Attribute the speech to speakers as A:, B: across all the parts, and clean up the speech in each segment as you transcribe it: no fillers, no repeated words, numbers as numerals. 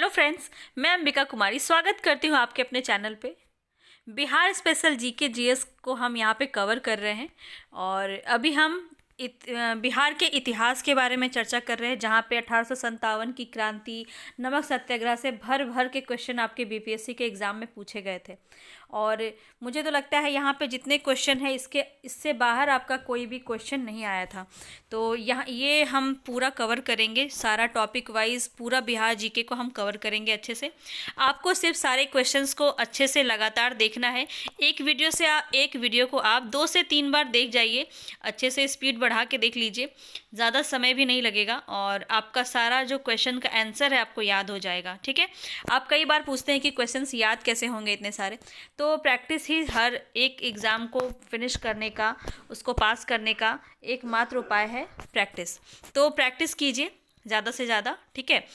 A: Hello friends, मैं अंबिका कुमारी स्वागत करती हूँ आपके अपने चैनल पे। बिहार स्पेशल जीके जीएस को हम यहाँ पे कवर कर रहे हैं और अभी हम बिहार के इतिहास के बारे में चर्चा कर रहे हैं, जहाँ पे 1857 की क्रांति, नमक सत्याग्रह से भर भर के क्वेश्चन आपके बीपीएससी के एग्ज़ाम में पूछे गए थे। और मुझे तो लगता है यहाँ पे जितने क्वेश्चन है इससे बाहर आपका कोई भी क्वेश्चन नहीं आया था। तो यहाँ ये हम पूरा कवर करेंगे, सारा टॉपिक वाइज पूरा बिहार जीके को हम कवर करेंगे अच्छे से। आपको सिर्फ सारे क्वेश्चंस को अच्छे से लगातार देखना है। एक वीडियो को आप 2 से 3 बार देख जाइए, अच्छे से स्पीड बढ़ा के देख लीजिए, ज़्यादा समय भी नहीं लगेगा और आपका सारा जो क्वेश्चन का आंसर है आपको याद हो जाएगा। ठीक है, आप कई बार पूछते हैं कि क्वेश्चंस याद कैसे होंगे इतने सारे, तो प्रैक्टिस ही हर एक एग्ज़ाम को फिनिश करने का, उसको पास करने का एकमात्र उपाय है प्रैक्टिस। तो प्रैक्टिस कीजिए ज़्यादा से ज़्यादा। ठीक है,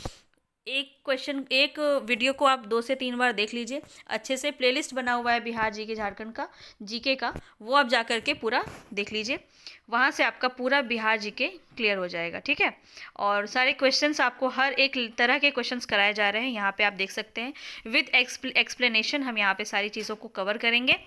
A: एक वीडियो को आप 2 से 3 बार देख लीजिए, अच्छे से प्लेलिस्ट बना हुआ है बिहार जीके झारखंड का जीके का, वो आप जा कर के पूरा देख लीजिए, वहाँ से आपका पूरा बिहार जीके क्लियर हो जाएगा। ठीक है, और सारे क्वेश्चंस आपको हर एक तरह के क्वेश्चंस कराए जा रहे हैं, यहाँ पे आप देख सकते हैं विद एक्सप्लेनेशन। हम यहाँ पे सारी चीज़ों को कवर करेंगे।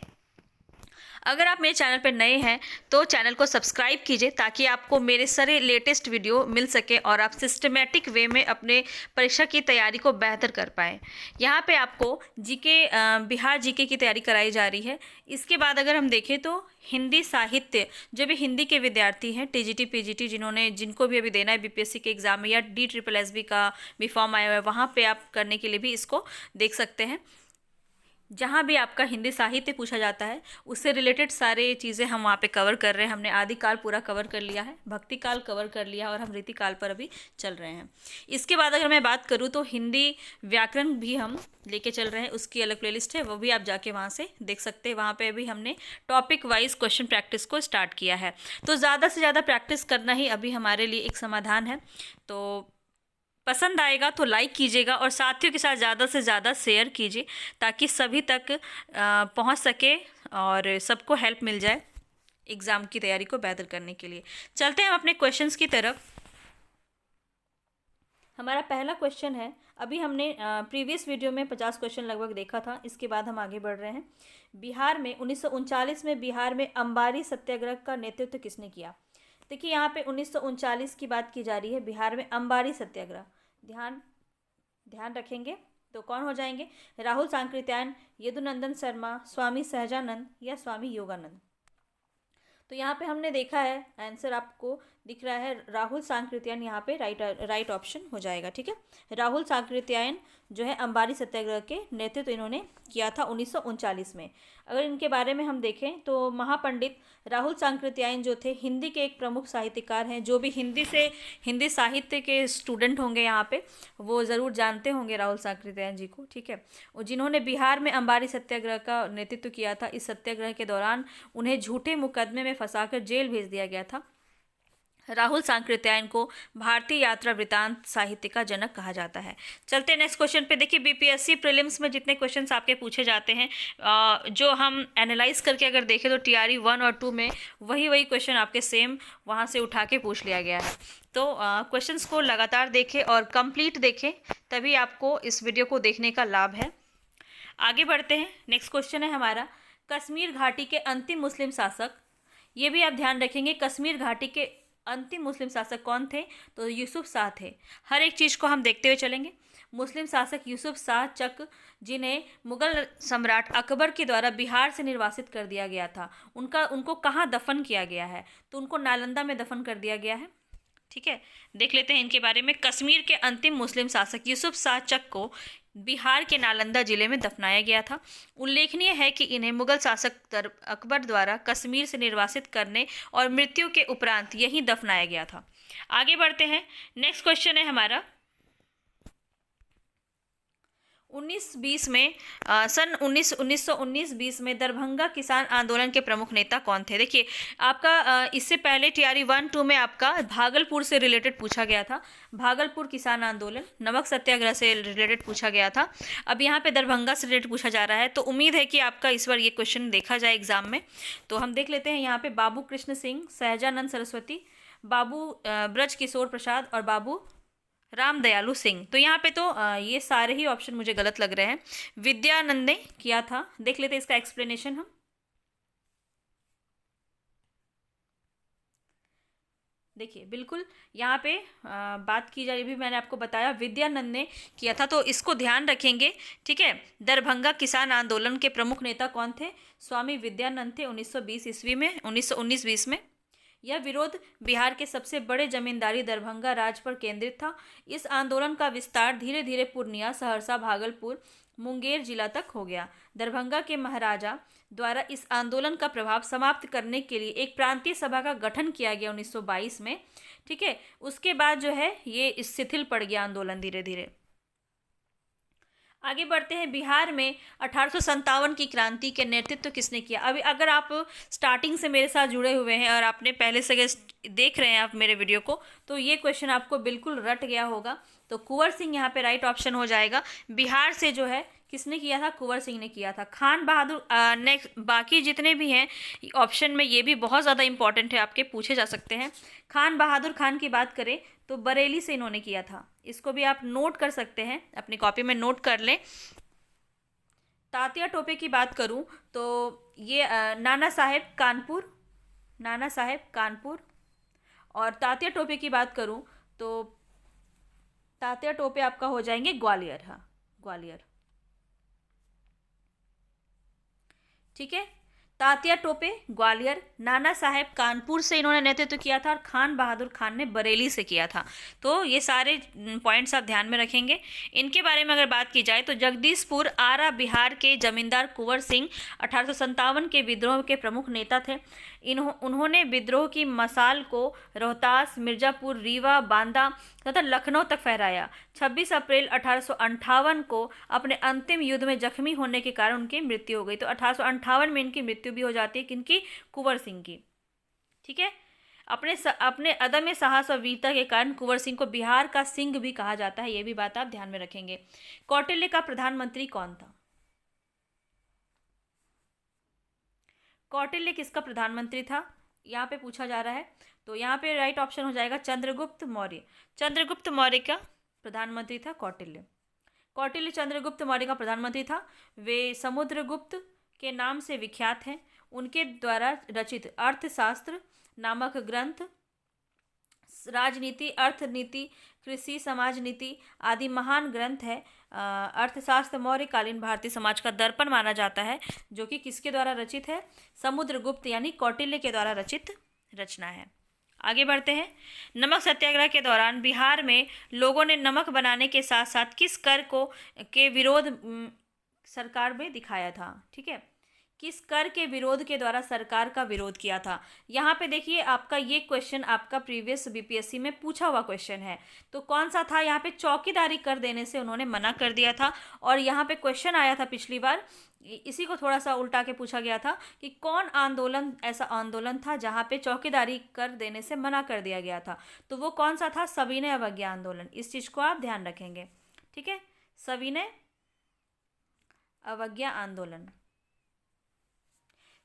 A: अगर आप मेरे चैनल पर नए हैं तो चैनल को सब्सक्राइब कीजिए ताकि आपको मेरे सारे लेटेस्ट वीडियो मिल सके और आप सिस्टमेटिक वे में अपने परीक्षा की तैयारी को बेहतर कर पाएँ। यहाँ पे आपको बिहार जीके की तैयारी कराई जा रही है। इसके बाद अगर हम देखें तो हिंदी साहित्य, जो भी हिंदी के विद्यार्थी हैं टीजीटी पीजीटी जिनको भी अभी देना है बीपीएससी के एग्ज़ाम में, या DSSB का भी फॉर्म आया हुआ है, वहाँ पे आप करने के लिए भी इसको देख सकते हैं। जहाँ भी आपका हिंदी साहित्य पूछा जाता है उससे रिलेटेड सारे चीज़ें हम वहाँ पे कवर कर रहे हैं। हमने आदिकाल पूरा कवर कर लिया है, भक्ति काल कवर कर लिया और हम रीतिकाल पर अभी चल रहे हैं। इसके बाद अगर मैं बात करूँ तो हिंदी व्याकरण भी हम लेके चल रहे हैं, उसकी अलग प्लेलिस्ट है, वो भी आप जाके वहाँ से देख सकते हैं। वहाँ पे भी हमने टॉपिक वाइज क्वेश्चन प्रैक्टिस को स्टार्ट किया है। तो ज़्यादा से ज़्यादा प्रैक्टिस करना ही अभी हमारे लिए एक समाधान है। तो पसंद आएगा तो लाइक कीजिएगा और साथियों के साथ ज़्यादा से ज़्यादा शेयर कीजिए ताकि सभी तक पहुंच सके और सबको हेल्प मिल जाए एग्ज़ाम की तैयारी को बेहतर करने के लिए। चलते हैं हम अपने क्वेश्चंस की तरफ। हमारा पहला क्वेश्चन है, अभी हमने प्रीवियस वीडियो में 50 क्वेश्चन लगभग देखा था, इसके बाद हम आगे बढ़ रहे हैं। बिहार में 1939 में बिहार में अंबारी सत्याग्रह का नेतृत्व किसने किया? देखिए यहाँ पे 1939 की बात की जा रही है, बिहार में अंबारी सत्याग्रह। ध्यान रखेंगे तो कौन हो जाएंगे? राहुल सांकृत्यायन, यदुनंदन शर्मा, स्वामी सहजानंद या स्वामी योगानंद। तो यहाँ पे हमने देखा है आंसर आपको दिख रहा है राहुल सांकृत्यायन, यहाँ पे राइट ऑप्शन हो जाएगा। ठीक है, राहुल सांकृत्यायन जो है अंबारी सत्याग्रह के नेतृत्व इन्होंने किया था 1939 में। अगर इनके बारे में हम देखें तो महापंडित राहुल सांकृत्यायन जो थे हिंदी के एक प्रमुख साहित्यकार हैं। जो भी हिंदी साहित्य के स्टूडेंट होंगे यहाँ पे वो ज़रूर जानते होंगे राहुल सांकृत्यायन जी को। ठीक है, और जिन्होंने बिहार में अंबारी सत्याग्रह का नेतृत्व किया था। इस सत्याग्रह के दौरान उन्हें झूठे मुकदमे में फंसाकर जेल भेज दिया गया था। राहुल सांकृत्यायन को भारतीय यात्रा वृतांत साहित्य का जनक कहा जाता है। चलते हैं नेक्स्ट क्वेश्चन पे। देखिए बीपीएससी प्रीलिम्स में जितने क्वेश्चंस आपके पूछे जाते हैं, जो हम एनालाइज करके अगर देखें तो TRE 1 और 2 में वही क्वेश्चन आपके सेम वहाँ से उठा के पूछ लिया गया है। तो क्वेश्चंस को लगातार देखें और कंप्लीट देखें, तभी आपको इस वीडियो को देखने का लाभ है। आगे बढ़ते हैं। नेक्स्ट क्वेश्चन है हमारा, कश्मीर घाटी के अंतिम मुस्लिम शासक। ये भी आप ध्यान रखेंगे, कश्मीर घाटी के अंतिम मुस्लिम शासक कौन थे? तो यूसुफ शाह थे। हर एक चीज़ को हम देखते हुए चलेंगे। मुस्लिम शासक यूसुफ शाह चक, जिन्हें मुगल सम्राट अकबर के द्वारा बिहार से निर्वासित कर दिया गया था, उनको कहाँ दफन किया गया है? तो उनको नालंदा में दफन कर दिया गया है। ठीक है, देख लेते हैं इनके बारे में। कश्मीर के अंतिम मुस्लिम शासक यूसुफ शाह चक को बिहार के नालंदा जिले में दफनाया गया था। उल्लेखनीय है कि इन्हें मुगल शासक अकबर द्वारा कश्मीर से निर्वासित करने और मृत्यु के उपरांत यहीं दफनाया गया था। आगे बढ़ते हैं। नेक्स्ट क्वेश्चन है हमारा, 1920 में सन 1919-20 में दरभंगा किसान आंदोलन के प्रमुख नेता कौन थे? देखिए आपका इससे पहले TRE 1-2 में आपका भागलपुर से रिलेटेड पूछा गया था। भागलपुर किसान आंदोलन, नमक सत्याग्रह से रिलेटेड पूछा गया था। अब यहाँ पे दरभंगा से रिलेटेड पूछा जा रहा है, तो उम्मीद है कि आपका इस बार ये क्वेश्चन देखा जाए एग्जाम में। तो हम देख लेते हैं यहाँ पे बाबू कृष्ण सिंह, सहजानंद सरस्वती, बाबू ब्रज किशोर प्रसाद और बाबू राम दयालु सिंह। तो यहाँ पे तो ये सारे ही ऑप्शन मुझे गलत लग रहे हैं। विद्यानंद ने किया था। देख लेते हैं इसका एक्सप्लेनेशन हम। देखिए बिल्कुल यहाँ पे बात की जाए, भी मैंने आपको बताया विद्यानंद ने किया था, तो इसको ध्यान रखेंगे। ठीक है, दरभंगा किसान आंदोलन के प्रमुख नेता कौन थे? स्वामी विद्यानंद थे 1920 ईस्वी में, 1919-20 में। यह विरोध बिहार के सबसे बड़े जमींदारी दरभंगा राज पर केंद्रित था। इस आंदोलन का विस्तार धीरे धीरे पूर्णिया, सहरसा, भागलपुर, मुंगेर जिला तक हो गया। दरभंगा के महाराजा द्वारा इस आंदोलन का प्रभाव समाप्त करने के लिए एक प्रांतीय सभा का गठन किया गया 1922 में। ठीक है, उसके बाद जो है ये शिथिल पड़ गया आंदोलन धीरे धीरे। आगे बढ़ते हैं। बिहार में 1857 की क्रांति के नेतृत्व किसने किया? अभी अगर आप स्टार्टिंग से मेरे साथ जुड़े हुए हैं और आपने पहले से देख रहे हैं आप मेरे वीडियो को, तो ये क्वेश्चन आपको बिल्कुल रट गया होगा। तो कुंवर सिंह यहाँ पे राइट ऑप्शन हो जाएगा। बिहार से जो है किसने किया था? कुंवर सिंह ने किया था। खान बहादुर, नेक्स्ट बाकी जितने भी हैं ऑप्शन में, ये भी बहुत ज़्यादा इंपॉर्टेंट है, आपके पूछे जा सकते हैं। खान बहादुर खान की बात करें तो बरेली से इन्होंने किया था। इसको भी आप नोट कर सकते हैं, अपनी कॉपी में नोट कर लें। तात्या टोपे की बात करूं तो ये नाना साहेब कानपुर, नाना साहेब कानपुर। और तात्या टोपे की बात करूं तो तात्या टोपे आपका हो जाएंगे ग्वालियर। हाँ, ग्वालियर। ठीक है, तात्या टोपे ग्वालियर, नाना साहेब कानपुर से इन्होंने नेतृत्व किया था, और खान बहादुर खान ने बरेली से किया था। तो ये सारे पॉइंट्स आप ध्यान में रखेंगे। इनके बारे में अगर बात की जाए तो जगदीशपुर आरा बिहार के जमींदार कुंवर सिंह 1857 के विद्रोह के प्रमुख नेता थे। उन्होंने विद्रोह की मसाल को रोहतास, मिर्जापुर, रीवा, बांदा तथा लखनऊ तक फहराया। 26 अप्रैल 1858 को अपने अंतिम युद्ध में जख्मी होने के कारण उनकी मृत्यु हो गई। तो 1858 में इनकी मृत्यु भी हो जाती है, किनकी? कुंवर सिंह की। ठीक है, अपने अदम्य साहस और वीरता के कारण कुंवर सिंह को बिहार का सिंह भी कहा जाता है। ये भी बात आप ध्यान में रखेंगे। कौटिल्य का प्रधानमंत्री कौन था? कौटिल्य किसका प्रधानमंत्री था, यहाँ पे पूछा जा रहा है। तो यहाँ पे राइट ऑप्शन हो जाएगा चंद्रगुप्त मौर्य। चंद्रगुप्त मौर्य का प्रधानमंत्री था कौटिल्य। कौटिल्य चंद्रगुप्त मौर्य का प्रधानमंत्री था। वे समुद्रगुप्त के नाम से विख्यात हैं। उनके द्वारा रचित अर्थशास्त्र नामक ग्रंथ राजनीति, अर्थनीति, कृषि, समाज नीति आदि महान ग्रंथ है। अर्थशास्त्र मौर्यकालीन भारतीय समाज का दर्पण माना जाता है, जो कि किसके द्वारा रचित है? समुद्रगुप्त यानी कौटिल्य के द्वारा रचित रचना है। आगे बढ़ते हैं। नमक सत्याग्रह के दौरान बिहार में लोगों ने नमक बनाने के साथ साथ किस कर को के विरोध सरकार में दिखाया था? ठीक है, किस कर के विरोध के द्वारा सरकार का विरोध किया था? यहाँ पे देखिए, आपका ये क्वेश्चन आपका प्रीवियस बीपीएससी में पूछा हुआ क्वेश्चन है। तो कौन सा था? यहाँ पे चौकीदारी कर देने से उन्होंने मना कर दिया था। और यहाँ पे क्वेश्चन आया था पिछली बार, इसी को थोड़ा सा उल्टा के पूछा गया था कि कौन आंदोलन ऐसा आंदोलन था जहाँ पे चौकीदारी कर देने से मना कर दिया गया था? तो वो कौन सा था? सविनय अवज्ञा आंदोलन। इस चीज़ को आप ध्यान रखेंगे। ठीक है, सविनय अवज्ञा आंदोलन।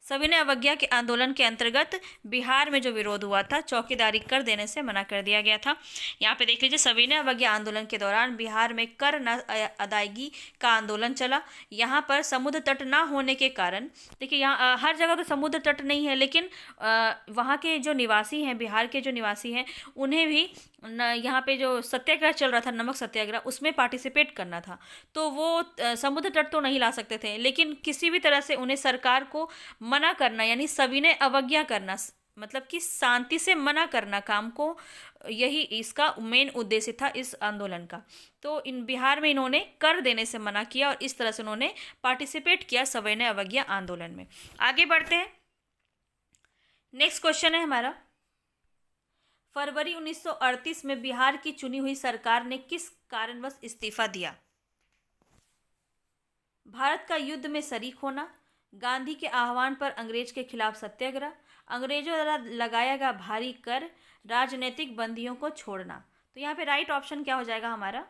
A: सविनय अवज्ञा के आंदोलन के अंतर्गत बिहार में जो विरोध हुआ था, चौकीदारी कर देने से मना कर दिया गया था। यहाँ पे देख लीजिए, सविनय अवज्ञा आंदोलन के दौरान बिहार में कर न अदायगी का आंदोलन चला। यहाँ पर समुद्र तट ना होने के कारण, देखिए यहाँ हर जगह तो समुद्र तट नहीं है, लेकिन वहाँ के जो निवासी हैं, बिहार के जो निवासी हैं, उन्हें भी यहाँ पे जो सत्याग्रह चल रहा था, नमक सत्याग्रह, उसमें पार्टिसिपेट करना था। तो वो समुद्र तट तो नहीं ला सकते थे, लेकिन किसी भी तरह से उन्हें सरकार को मना करना, यानी सविनय अवज्ञा करना, मतलब कि शांति से मना करना काम को, यही इसका मेन उद्देश्य था इस आंदोलन का। तो इन बिहार में इन्होंने कर देने से मना किया और इस तरह से उन्होंने पार्टिसिपेट किया सविनय अवज्ञा आंदोलन में। आगे बढ़ते हैं। नेक्स्ट क्वेश्चन है हमारा, फरवरी 1938 में बिहार की चुनी हुई सरकार ने किस कारणवश इस्तीफा दिया? भारत का युद्ध में शरीक होना, गांधी के आह्वान पर अंग्रेज के खिलाफ सत्याग्रह, अंग्रेजों द्वारा लगाया गया भारी कर, राजनीतिक बंदियों को छोड़ना। तो यहाँ पे राइट ऑप्शन क्या हो जाएगा हमारा?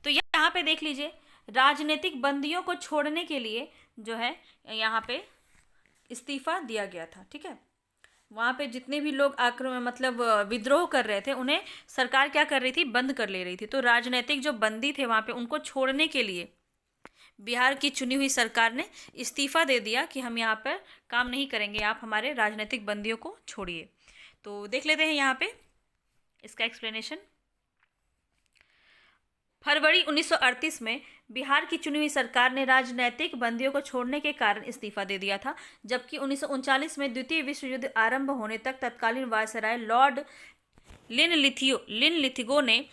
A: तो यहाँ पे देख लीजिए, राजनीतिक बंदियों को छोड़ने के लिए जो है यहाँ पे इस्तीफा दिया गया था। ठीक है, वहाँ पे जितने भी लोग आक्रमण मतलब विद्रोह कर रहे थे उन्हें सरकार क्या कर रही थी, बंद कर ले रही थी। तो राजनीतिक जो बंदी थे वहाँ पे उनको छोड़ने के लिए बिहार की चुनी हुई सरकार ने इस्तीफा दे दिया कि हम यहाँ पर काम नहीं करेंगे, आप हमारे राजनीतिक बंदियों को छोड़िए। तो देख लेते हैं यहाँ पे इसका एक्सप्लेनेशन। फरवरी 1938 में बिहार की चुनी हुई सरकार ने राजनैतिक बंदियों को छोड़ने के कारण इस्तीफा दे दिया था, जबकि 1939 में द्वितीय विश्व युद्ध आरंभ होने तक तत्कालीन वायसराय लॉर्ड लिनलिथिगो ने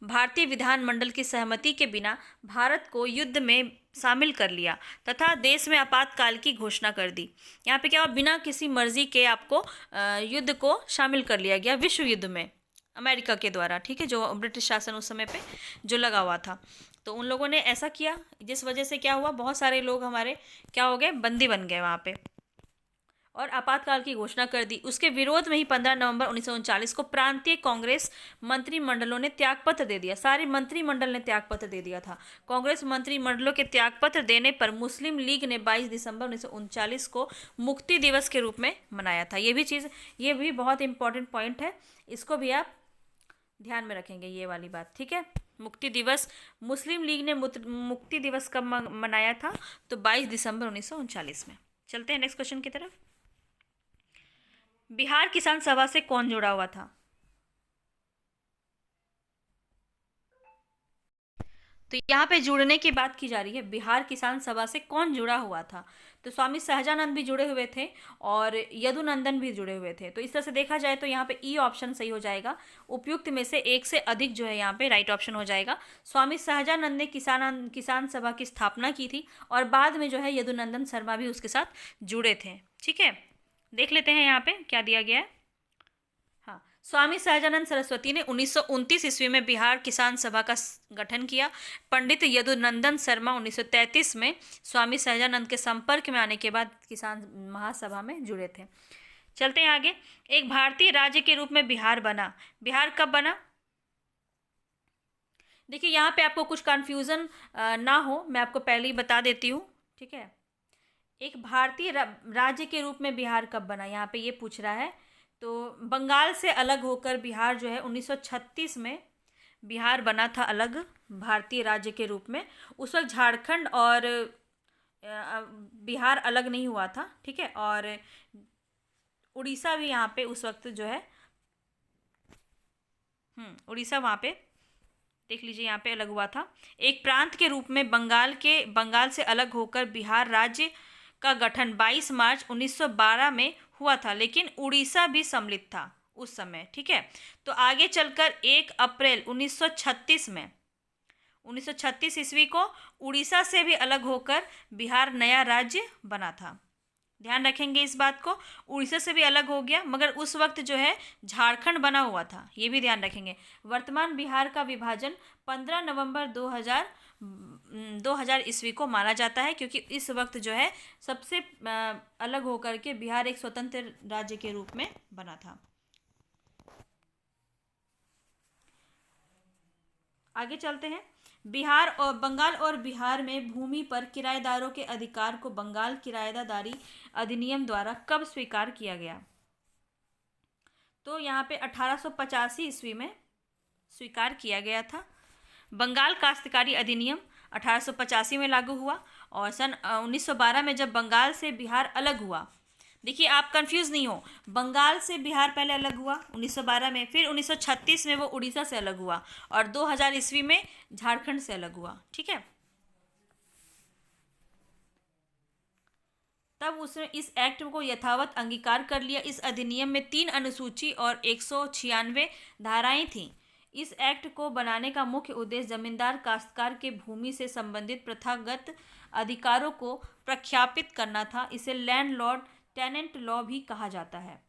A: भारतीय विधानमंडल की सहमति के बिना भारत को युद्ध में शामिल कर लिया तथा देश में आपातकाल की घोषणा कर दी। यहाँ पे क्या हुआ, बिना किसी मर्जी के आपको युद्ध को शामिल कर लिया गया विश्व युद्ध में अमेरिका के द्वारा, ठीक है, जो ब्रिटिश शासन उस समय पे जो लगा हुआ था। तो उन लोगों ने ऐसा किया जिस वजह से क्या हुआ, बहुत सारे लोग हमारे क्या हो गए, बंदी बन गए वहाँ पे और आपातकाल की घोषणा कर दी। उसके विरोध में ही 15 नवंबर 1939 को प्रांतीय कांग्रेस मंत्रिमंडलों ने त्यागपत्र दे दिया। सारे मंत्रिमंडल ने त्यागपत्र दे दिया था। कांग्रेस मंत्रिमंडलों के त्यागपत्र देने पर मुस्लिम लीग ने 22 दिसंबर 1939 को मुक्ति दिवस के रूप में मनाया था। ये भी बहुत इंपॉर्टेंट पॉइंट है, इसको भी आप ध्यान में रखेंगे, ये वाली बात, ठीक है। मुक्ति दिवस, मुस्लिम लीग ने मुक्ति दिवस कब मनाया था, तो 22 दिसंबर 1939 में। चलते हैं नेक्स्ट क्वेश्चन की तरफ। बिहार किसान सभा से कौन जुड़ा हुआ था? तो यहाँ पे जुड़ने की बात की जा रही है, बिहार किसान सभा से कौन जुड़ा हुआ था? तो स्वामी सहजानंद भी जुड़े हुए थे और यदुनंदन भी जुड़े हुए थे। तो इस तरह से देखा जाए तो यहाँ पे ई ऑप्शन सही हो जाएगा। उपयुक्त में से एक से अधिक जो है यहाँ पे राइट ऑप्शन हो जाएगा। स्वामी सहजानंद ने किसान सभा की स्थापना की थी और बाद में जो है यदुनंदन शर्मा भी उसके साथ जुड़े थे, ठीक है। देख लेते हैं यहाँ पे क्या दिया गया है। हाँ, स्वामी सहजानंद सरस्वती ने 1929 ईस्वी में बिहार किसान सभा का गठन किया। पंडित यदुनंदन शर्मा 1933 में स्वामी सहजानंद के संपर्क में आने के बाद किसान महासभा में जुड़े थे। चलते हैं आगे। एक भारतीय राज्य के रूप में बिहार बना। बिहार कब बना? देखिए यहाँ पे आपको कुछ कन्फ्यूज़न ना हो, मैं आपको पहले ही बता देती हूँ, ठीक है। एक भारतीय राज्य के रूप में बिहार कब बना, यहाँ पे ये पूछ रहा है। तो बंगाल से अलग होकर बिहार जो है 1936 में बिहार बना था अलग भारतीय राज्य के रूप में। उस वक्त झारखंड और बिहार अलग नहीं हुआ था, ठीक है। और उड़ीसा भी यहाँ पे उस वक्त जो है उड़ीसा वहाँ पे देख लीजिए यहाँ पे अलग हुआ था। एक प्रांत के रूप में बंगाल से अलग होकर बिहार राज्य का गठन 22 मार्च 1912 में हुआ था, लेकिन उड़ीसा भी सम्मिलित था उस समय, ठीक है। तो आगे चलकर 1 अप्रैल 1936 ईस्वी को उड़ीसा से भी अलग होकर बिहार नया राज्य बना था। ध्यान रखेंगे इस बात को, उड़ीसा से भी अलग हो गया, मगर उस वक्त जो है झारखंड बना हुआ था, ये भी ध्यान रखेंगे। वर्तमान बिहार का विभाजन 15 नवंबर 2000 ईस्वी को माना जाता है, क्योंकि इस वक्त जो है सबसे अलग होकर के बिहार एक स्वतंत्र राज्य के रूप में बना था। आगे चलते हैं। बंगाल और बिहार में भूमि पर किराएदारों के अधिकार को बंगाल किराएदारी अधिनियम द्वारा कब स्वीकार किया गया? तो यहाँ पे 1885 ईस्वी में स्वीकार किया गया था। बंगाल काश्तकारी अधिनियम 1885 में लागू हुआ और सन 1912 में जब बंगाल से बिहार अलग हुआ, देखिए आप कंफ्यूज नहीं हो, बंगाल से बिहार पहले अलग हुआ 1912 में, फिर 1936 में वो उड़ीसा से अलग हुआ और 2000 ईस्वी में झारखंड से अलग हुआ, ठीक है। तब उसने इस एक्ट को यथावत अंगीकार कर लिया। इस अधिनियम में 3 अनुसूची और 196 धाराएं थीं। इस एक्ट को बनाने का मुख्य उद्देश्य जमींदार काश्तकार के भूमि से संबंधित प्रथागत अधिकारों को प्रख्यापित करना था। इसे लैंडलॉर्ड टेनेंट लॉ भी कहा जाता है।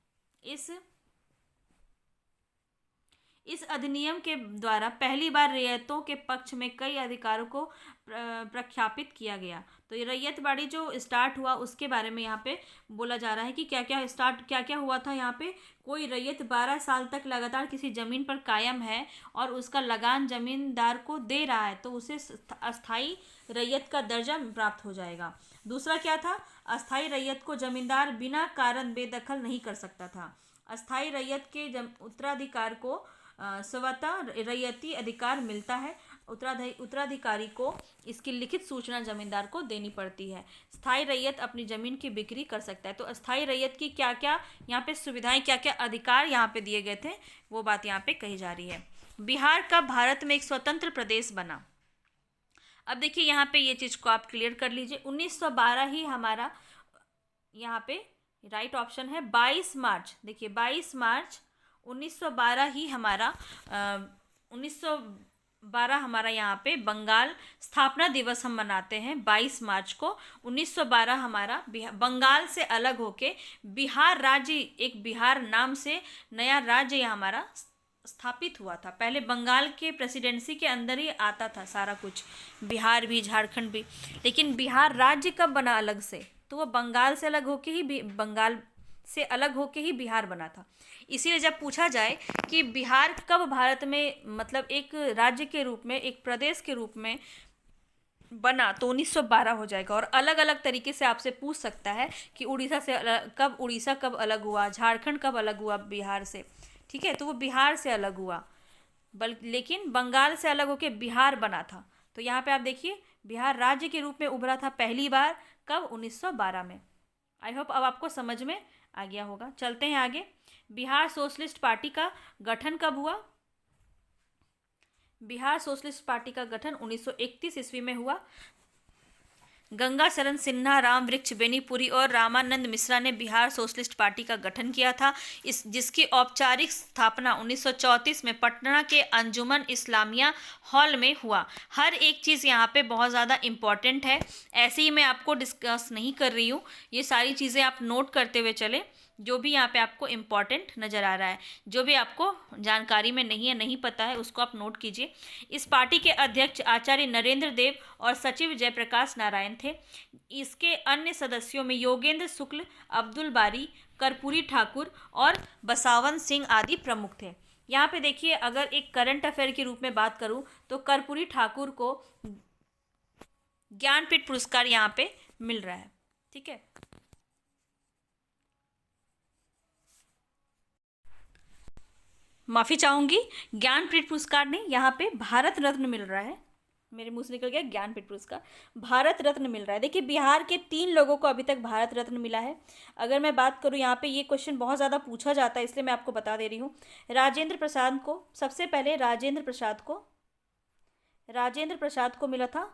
A: इस अधिनियम के द्वारा पहली बार रैयतों के पक्ष में कई अधिकारों को प्रख्यापित किया गया। तो ये रैयतवाड़ी जो स्टार्ट हुआ उसके बारे में यहाँ पे बोला जा रहा है कि क्या क्या हुआ था यहाँ पे। कोई रैयत 12 साल तक लगातार किसी जमीन पर कायम है और उसका लगान जमींदार को दे रहा है तो उसे अस्थाई रैयत का दर्जा प्राप्त हो जाएगा। दूसरा क्या था, अस्थाई रैयत को जमींदार बिना कारण बेदखल नहीं कर सकता था। अस्थाई रैयत के उत्तराधिकार को स्वतः रैयती अधिकार मिलता है। उत्तराधिकारी को इसकी लिखित सूचना जमींदार को देनी पड़ती है। स्थायी रैयत अपनी जमीन की बिक्री कर सकता है। तो अस्थायी रैयत की क्या क्या यहाँ पे सुविधाएं, क्या क्या अधिकार यहाँ पे दिए गए थे, वो बात यहाँ पे कही जा रही है। बिहार कब भारत में एक स्वतंत्र प्रदेश बना? अब देखिए यहाँ पे ये चीज़ को आप क्लियर कर लीजिए। 1912 ही हमारा यहाँ पे राइट ऑप्शन है। 22 मार्च, देखिए 22 मार्च 1912 ही हमारा 1912 हमारा यहाँ पे बंगाल स्थापना दिवस हम मनाते हैं 22 मार्च को। 1912 हमारा बंगाल से अलग होके बिहार राज्य, एक बिहार नाम से नया राज्य हमारा स्थापित हुआ था। पहले बंगाल के प्रेसिडेंसी के अंदर ही आता था सारा कुछ, बिहार भी झारखंड भी, लेकिन बिहार राज्य कब बना अलग से? तो वो बंगाल से अलग होके ही बिहार बना था। इसीलिए जब पूछा जाए कि बिहार कब भारत में मतलब एक राज्य के रूप में, एक प्रदेश के रूप में बना, तो 1912 हो जाएगा। और अलग अलग तरीके से आपसे पूछ सकता है कि उड़ीसा कब अलग हुआ, झारखंड कब अलग हुआ बिहार से, ठीक है, तो वो बिहार से अलग हुआ, लेकिन बंगाल से अलग होकर बिहार बना था। तो यहाँ पे आप देखिए बिहार राज्य के रूप में उभरा था पहली बार, कब? 1912 में। आई होप अब आपको समझ में आ गया होगा। चलते हैं आगे। बिहार सोशलिस्ट पार्टी का गठन कब हुआ? बिहार सोशलिस्ट पार्टी का गठन 1931 ईस्वी में हुआ। गंगा शरण सिन्हा, राम वृक्ष बेनीपुरी और रामानंद मिश्रा ने बिहार सोशलिस्ट पार्टी का गठन किया था, जिसकी औपचारिक स्थापना 1934 में पटना के अंजुमन इस्लामिया हॉल में हुआ। हर एक चीज़ यहाँ पे बहुत ज़्यादा इम्पॉर्टेंट है, ऐसे ही मैं आपको डिस्कस नहीं कर रही हूँ, ये सारी चीज़ें आप नोट करते हुए चले, जो भी यहाँ पे आपको इम्पॉर्टेंट नज़र आ रहा है, जो भी आपको जानकारी में नहीं है, नहीं पता है, उसको आप नोट कीजिए। इस पार्टी के अध्यक्ष आचार्य नरेंद्र देव और सचिव जयप्रकाश नारायण थे। इसके अन्य सदस्यों में योगेंद्र शुक्ल, अब्दुल बारी, कर्पूरी ठाकुर और बसावन सिंह आदि प्रमुख थे। यहाँ पे देखिए, अगर एक करंट अफेयर के रूप में बात करूँ तो कर्पूरी ठाकुर को ज्ञानपीठ पुरस्कार यहाँ पे मिल रहा है, ठीक है। माफ़ी चाहूँगी, ज्ञानपीठ पुरस्कार नहीं, यहाँ पे भारत रत्न मिल रहा है, मेरे मुंह से निकल गया ज्ञानपीठ पुरस्कार, भारत रत्न मिल रहा है। देखिए बिहार के 3 लोगों को अभी तक भारत रत्न मिला है। अगर मैं बात करूँ, यहाँ पे ये क्वेश्चन बहुत ज़्यादा पूछा जाता है, इसलिए मैं आपको बता दे रही हूँ। राजेंद्र प्रसाद को, सबसे पहले राजेंद्र प्रसाद को मिला था,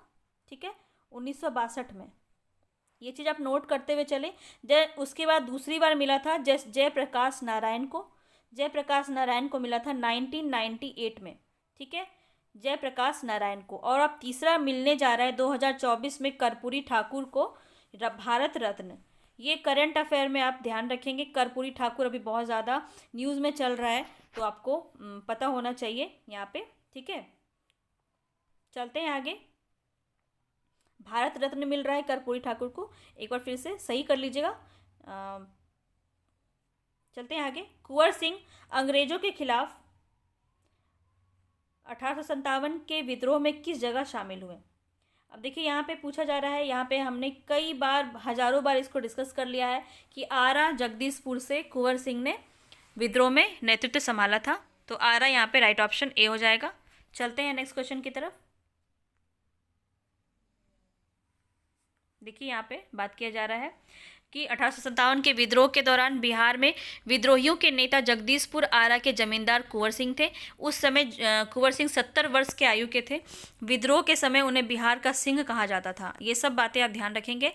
A: ठीक है, 1962 में। ये चीज़ आप नोट करते हुए चले। उसके बाद दूसरी बार मिला था जयप्रकाश नारायण को मिला था 1998 में, ठीक है, जयप्रकाश नारायण को। और अब तीसरा मिलने जा रहा है 2024 में कर्पूरी ठाकुर को भारत रत्न। ये करंट अफेयर में आप ध्यान रखेंगे, कर्पूरी ठाकुर अभी बहुत ज़्यादा न्यूज़ में चल रहा है, तो आपको पता होना चाहिए यहाँ पे, ठीक है। चलते हैं आगे। भारत रत्न मिल रहा है कर्पूरी ठाकुर को, एक बार फिर से सही कर लीजिएगा। चलते हैं आगे। कुंवर सिंह अंग्रेजों के खिलाफ 1857 के विद्रोह में किस जगह शामिल हुए? अब देखिए यहाँ पे पूछा जा रहा है, यहाँ पे हमने कई बार, हजारों बार इसको डिस्कस कर लिया है कि आरा जगदीशपुर से कुंवर सिंह ने विद्रोह में नेतृत्व संभाला था। तो आरा यहाँ पे राइट ऑप्शन ए हो जाएगा। चलते हैं नेक्स्ट क्वेश्चन की तरफ। देखिए यहाँ पे बात किया जा रहा है कि 1857 के विद्रोह के दौरान बिहार में विद्रोहियों के नेता जगदीशपुर आरा के जमींदार कुंवर सिंह थे। उस समय कुंवर सिंह 70 वर्ष के आयु के थे। विद्रोह के समय उन्हें बिहार का सिंह कहा जाता था। ये सब बातें आप ध्यान रखेंगे।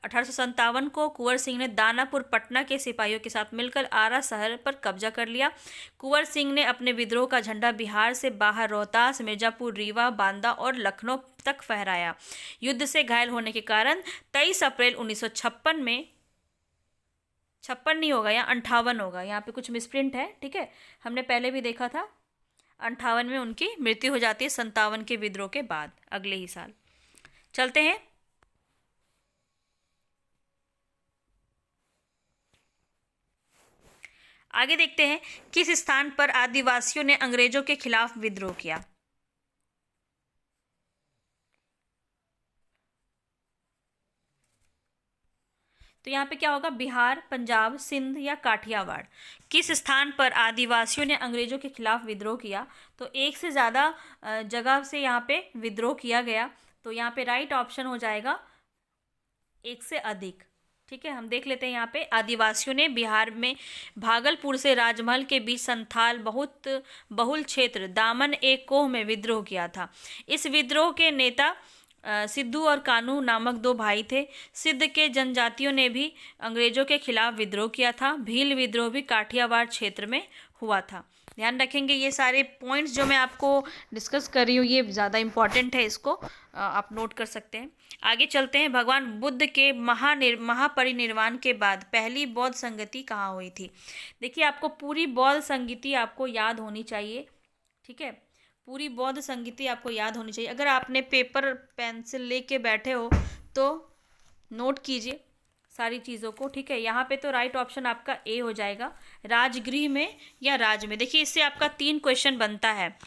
A: 1857 को कुंवर सिंह ने दानापुर पटना के सिपाहियों के साथ मिलकर आरा शहर पर कब्जा कर लिया। कुंवर सिंह ने अपने विद्रोह का झंडा बिहार से बाहर रोहतास, मिर्जापुर, रीवा, बांदा और लखनऊ तक फहराया। युद्ध से घायल होने के कारण 23 अप्रैल 1956 में, 56 नहीं होगा, यहाँ 58 होगा, यहाँ पे कुछ मिसप्रिंट है, ठीक है, हमने पहले भी देखा था। 58 में उनकी मृत्यु हो जाती है, 57 के विद्रोह के बाद, अगले ही साल। चलते हैं। आगे देखते हैं, किस स्थान पर आदिवासियों ने अंग्रेजों के खिलाफ विद्रोह किया। तो यहाँ पे क्या होगा, बिहार, पंजाब, सिंध या काठियावाड़। किस स्थान पर आदिवासियों ने अंग्रेजों के खिलाफ विद्रोह किया। तो एक से ज़्यादा जगह से यहाँ पे विद्रोह किया गया। तो यहाँ पे राइट ऑप्शन हो जाएगा एक से अधिक। ठीक है, हम देख लेते हैं। यहाँ पे आदिवासियों ने बिहार में भागलपुर से राजमहल के बीच संथाल बहुत बहुल क्षेत्र दामन ए कोह में विद्रोह किया था। इस विद्रोह के नेता सिद्धू और कान्हू नामक दो भाई थे। सिद्ध के जनजातियों ने भी अंग्रेजों के खिलाफ विद्रोह किया था। भील विद्रोह भी काठियावाड़ क्षेत्र में हुआ था। ध्यान रखेंगे, ये सारे पॉइंट्स जो मैं आपको डिस्कस कर रही हूँ ये ज़्यादा इम्पॉर्टेंट है, इसको आप नोट कर सकते हैं। आगे चलते हैं। भगवान बुद्ध के महापरिनिर्वाण के बाद पहली बौद्ध संगति कहाँ हुई थी। देखिए, आपको पूरी बौद्ध संगति आपको याद होनी चाहिए। ठीक है, पूरी बौद्ध संगति आपको याद होनी चाहिए। अगर आपने पेपर पेंसिल लेके बैठे हो तो नोट कीजिए सारी चीज़ों को। ठीक है, यहाँ पे तो राइट ऑप्शन आपका ए हो जाएगा, राजगृह में या राज में। देखिए, इससे आपका 3 क्वेश्चन बनता है।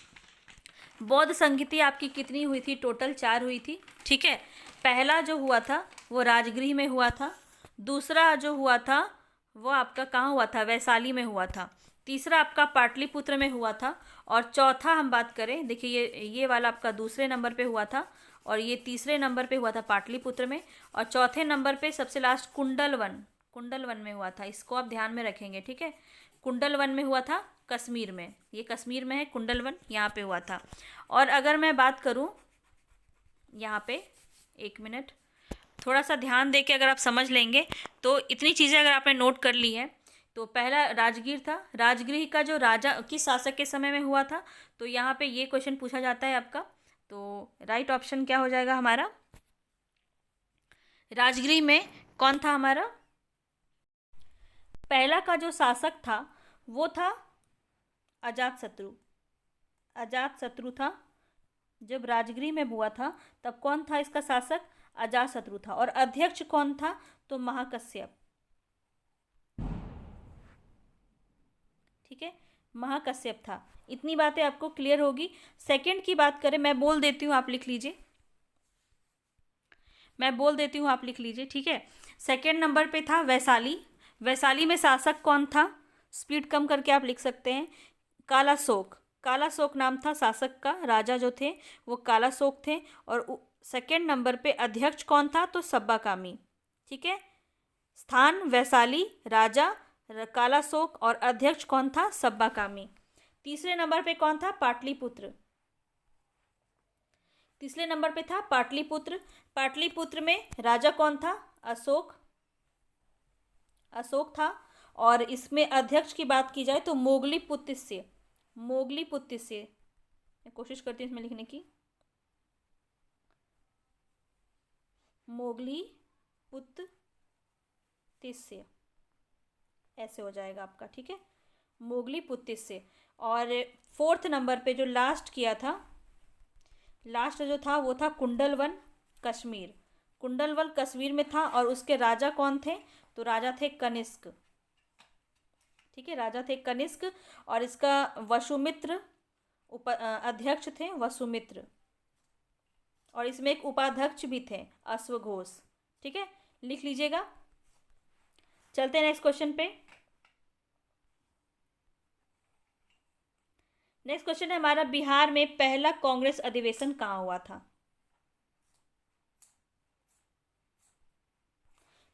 A: बौद्ध संगति आपकी कितनी हुई थी, टोटल 4 हुई थी। ठीक है, पहला जो हुआ था वो राजगृह में हुआ था। दूसरा जो हुआ था वो आपका कहाँ हुआ था, वैशाली में हुआ था। तीसरा आपका पाटलिपुत्र में हुआ था। और चौथा हम बात करें, देखिए ये वाला आपका दूसरे नंबर पे हुआ था और ये तीसरे नंबर पे हुआ था पाटलिपुत्र में। और चौथे नंबर पे सबसे लास्ट कुंडलवन में हुआ था। इसको आप ध्यान में रखेंगे। ठीक है, कुंडलवन में हुआ था कश्मीर में, ये कश्मीर में है कुंडलवन, यहाँ पे हुआ था। और अगर मैं बात करूँ यहाँ पे, एक मिनट, थोड़ा सा ध्यान दे के अगर आप समझ लेंगे तो इतनी चीज़ें अगर आपने नोट कर ली है। तो पहला राजगीर था, राजगृह का जो राजा किस शासक के समय में हुआ था, तो यहाँ पे ये क्वेश्चन पूछा जाता है आपका। तो राइट ऑप्शन क्या हो जाएगा हमारा, राजगृह में कौन था हमारा, पहला का जो शासक था वो था अजातशत्रु। अजातशत्रु था। जब राजगृह में हुआ था तब कौन था इसका शासक, अजातशत्रु था। और अध्यक्ष कौन था, तो महाकश्यप। ठीक है, महाकश्यप था। इतनी बातें आपको क्लियर होगी। सेकंड की बात करें, मैं बोल देती हूँ, आप लिख लीजिए, मैं बोल देती हूँ, आप लिख लीजिए। ठीक है, सेकंड नंबर पे था वैशाली। वैशाली में शासक कौन था, स्पीड कम करके आप लिख सकते हैं, कालाशोक। कालाशोक नाम था शासक का, राजा जो थे वो कालाशोक थे। और सेकंड नंबर पे अध्यक्ष कौन था, तो सब्बाकामी। ठीक है, स्थान वैशाली, राजा कालाशोक और अध्यक्ष कौन था, सब्बाकामी। तीसरे नंबर पे कौन था, पाटलिपुत्र। तीसरे नंबर पे था पाटलिपुत्र। पाटलिपुत्र में राजा कौन था, अशोक। अशोक था। और इसमें अध्यक्ष की बात की जाए तो मोगलीपुत्र। मोगलीपुत्र, मैं कोशिश करती हूँ इसमें लिखने की, मोगलीपुत्र, ऐसे हो जाएगा आपका। ठीक है, मोगलीपुत्र से। और फोर्थ नंबर पे जो लास्ट किया था, लास्ट जो था वो था कुंडलवन, कश्मीर। कुंडलवन कश्मीर में था। और उसके राजा कौन थे, तो राजा थे कनिष्क। ठीक है, राजा थे कनिष्क। और इसका वसुमित्र अध्यक्ष थे, वसुमित्र। और इसमें एक उपाध्यक्ष भी थे, अश्वघोष। ठीक है, लिख लीजिएगा। चलते हैं नेक्स्ट क्वेश्चन पे। नेक्स्ट क्वेश्चन है हमारा, बिहार में पहला कांग्रेस अधिवेशन कहाँ हुआ था।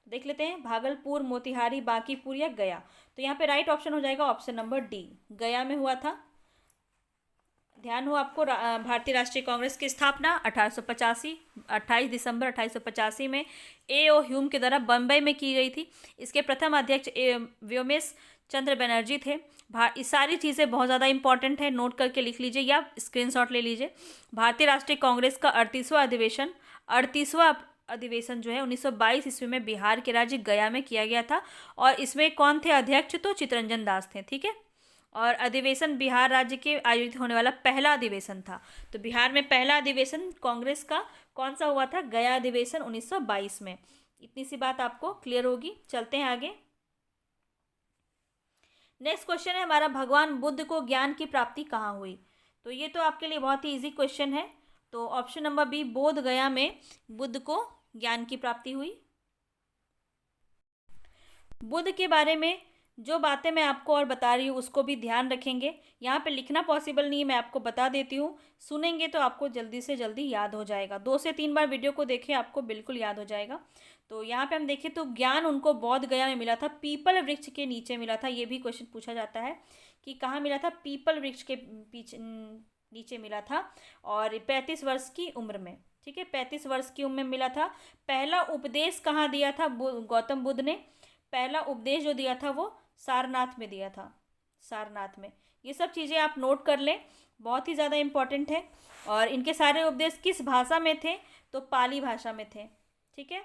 A: देख लेते हैं, भागलपुर, मोतिहारी, बांकीपुर या गया। तो यहाँ पे राइट ऑप्शन हो जाएगा ऑप्शन नंबर डी, गया में हुआ था। ध्यान हो आपको, भारतीय राष्ट्रीय कांग्रेस की स्थापना 1885 28 दिसंबर 1885 में ए.ओ. ह्यूम के द्वारा बम्बई में की गई थी। इसके प्रथम अध्यक्ष व्योमेश चंद्र बनर्जी थे। ये सारी चीज़ें बहुत ज़्यादा इंपॉर्टेंट है, नोट करके लिख लीजिए या स्क्रीनशॉट ले लीजिए। भारतीय राष्ट्रीय कांग्रेस का 38वां अधिवेशन जो है 1922 ईस्वी में बिहार के राज्य गया में किया गया था। और इसमें कौन थे अध्यक्ष, तो चित्तरंजन दास थे। ठीक है, और अधिवेशन बिहार राज्य के आयोजित होने वाला पहला अधिवेशन था। तो बिहार में पहला अधिवेशन कांग्रेस का कौन सा हुआ था? गया अधिवेशन 1922 में। इतनी सी बात आपको क्लियर होगी। चलते हैं आगे। नेक्स्ट क्वेश्चन है हमारा, भगवान बुद्ध को ज्ञान की प्राप्ति कहाँ हुई? तो ये तो आपके लिए बहुत ही इजी क्वेश्चन है। तो ऑप्शन नंबर बी, बोध गया में बुद्ध को ज्ञान की प्राप्ति हुई। बुद्ध के बारे में जो बातें मैं आपको और बता रही हूँ उसको भी ध्यान रखेंगे। यहाँ पे लिखना पॉसिबल नहीं है, मैं आपको बता देती हूँ। सुनेंगे तो आपको जल्दी से जल्दी याद हो जाएगा। 2 से 3 बार वीडियो को देखें, आपको बिल्कुल याद हो जाएगा। तो यहाँ पे हम देखें तो ज्ञान उनको बौद्ध गया में मिला था, पीपल वृक्ष के नीचे मिला था। ये भी क्वेश्चन पूछा जाता है कि कहाँ मिला था? पीपल वृक्ष के पीछे नीचे मिला था, और 35 वर्ष की उम्र में। ठीक है, 35 वर्ष की उम्र में मिला था। पहला उपदेश कहाँ दिया था गौतम बुद्ध ने? पहला उपदेश जो दिया था वो सारनाथ में दिया था, सारनाथ में। ये सब चीज़ें आप नोट कर लें, बहुत ही ज़्यादा इम्पॉर्टेंट है। और इनके सारे उपदेश किस भाषा में थे? तो पाली भाषा में थे। ठीक है,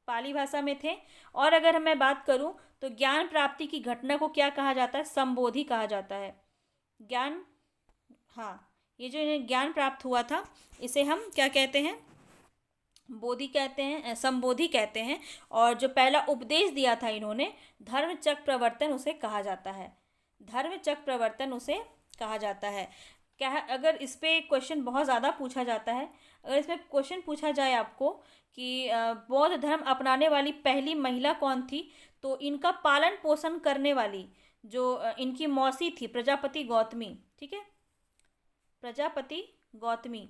A: पाली भाषा में थे। और अगर मैं बात करूं तो ज्ञान प्राप्ति की घटना को क्या कहा जाता है? संबोधि कहा जाता है। ज्ञान, हाँ, ये जो इन्हें ज्ञान प्राप्त हुआ था इसे हम क्या कहते हैं? बोधि कहते हैं, संबोधि कहते हैं। और जो पहला उपदेश दिया था इन्होंने, धर्म चक्र प्रवर्तन उसे कहा जाता है। धर्म चक्र प्रवर्तन उसे कहा जाता है। क्या है, अगर इस पे क्वेश्चन बहुत ज़्यादा पूछा जाता है, अगर इसमें क्वेश्चन पूछा जाए आपको कि बौद्ध धर्म अपनाने वाली पहली महिला कौन थी, तो इनका पालन पोषण करने वाली जो इनकी मौसी थी, प्रजापति गौतमी। ठीक है, प्रजापति गौतमी,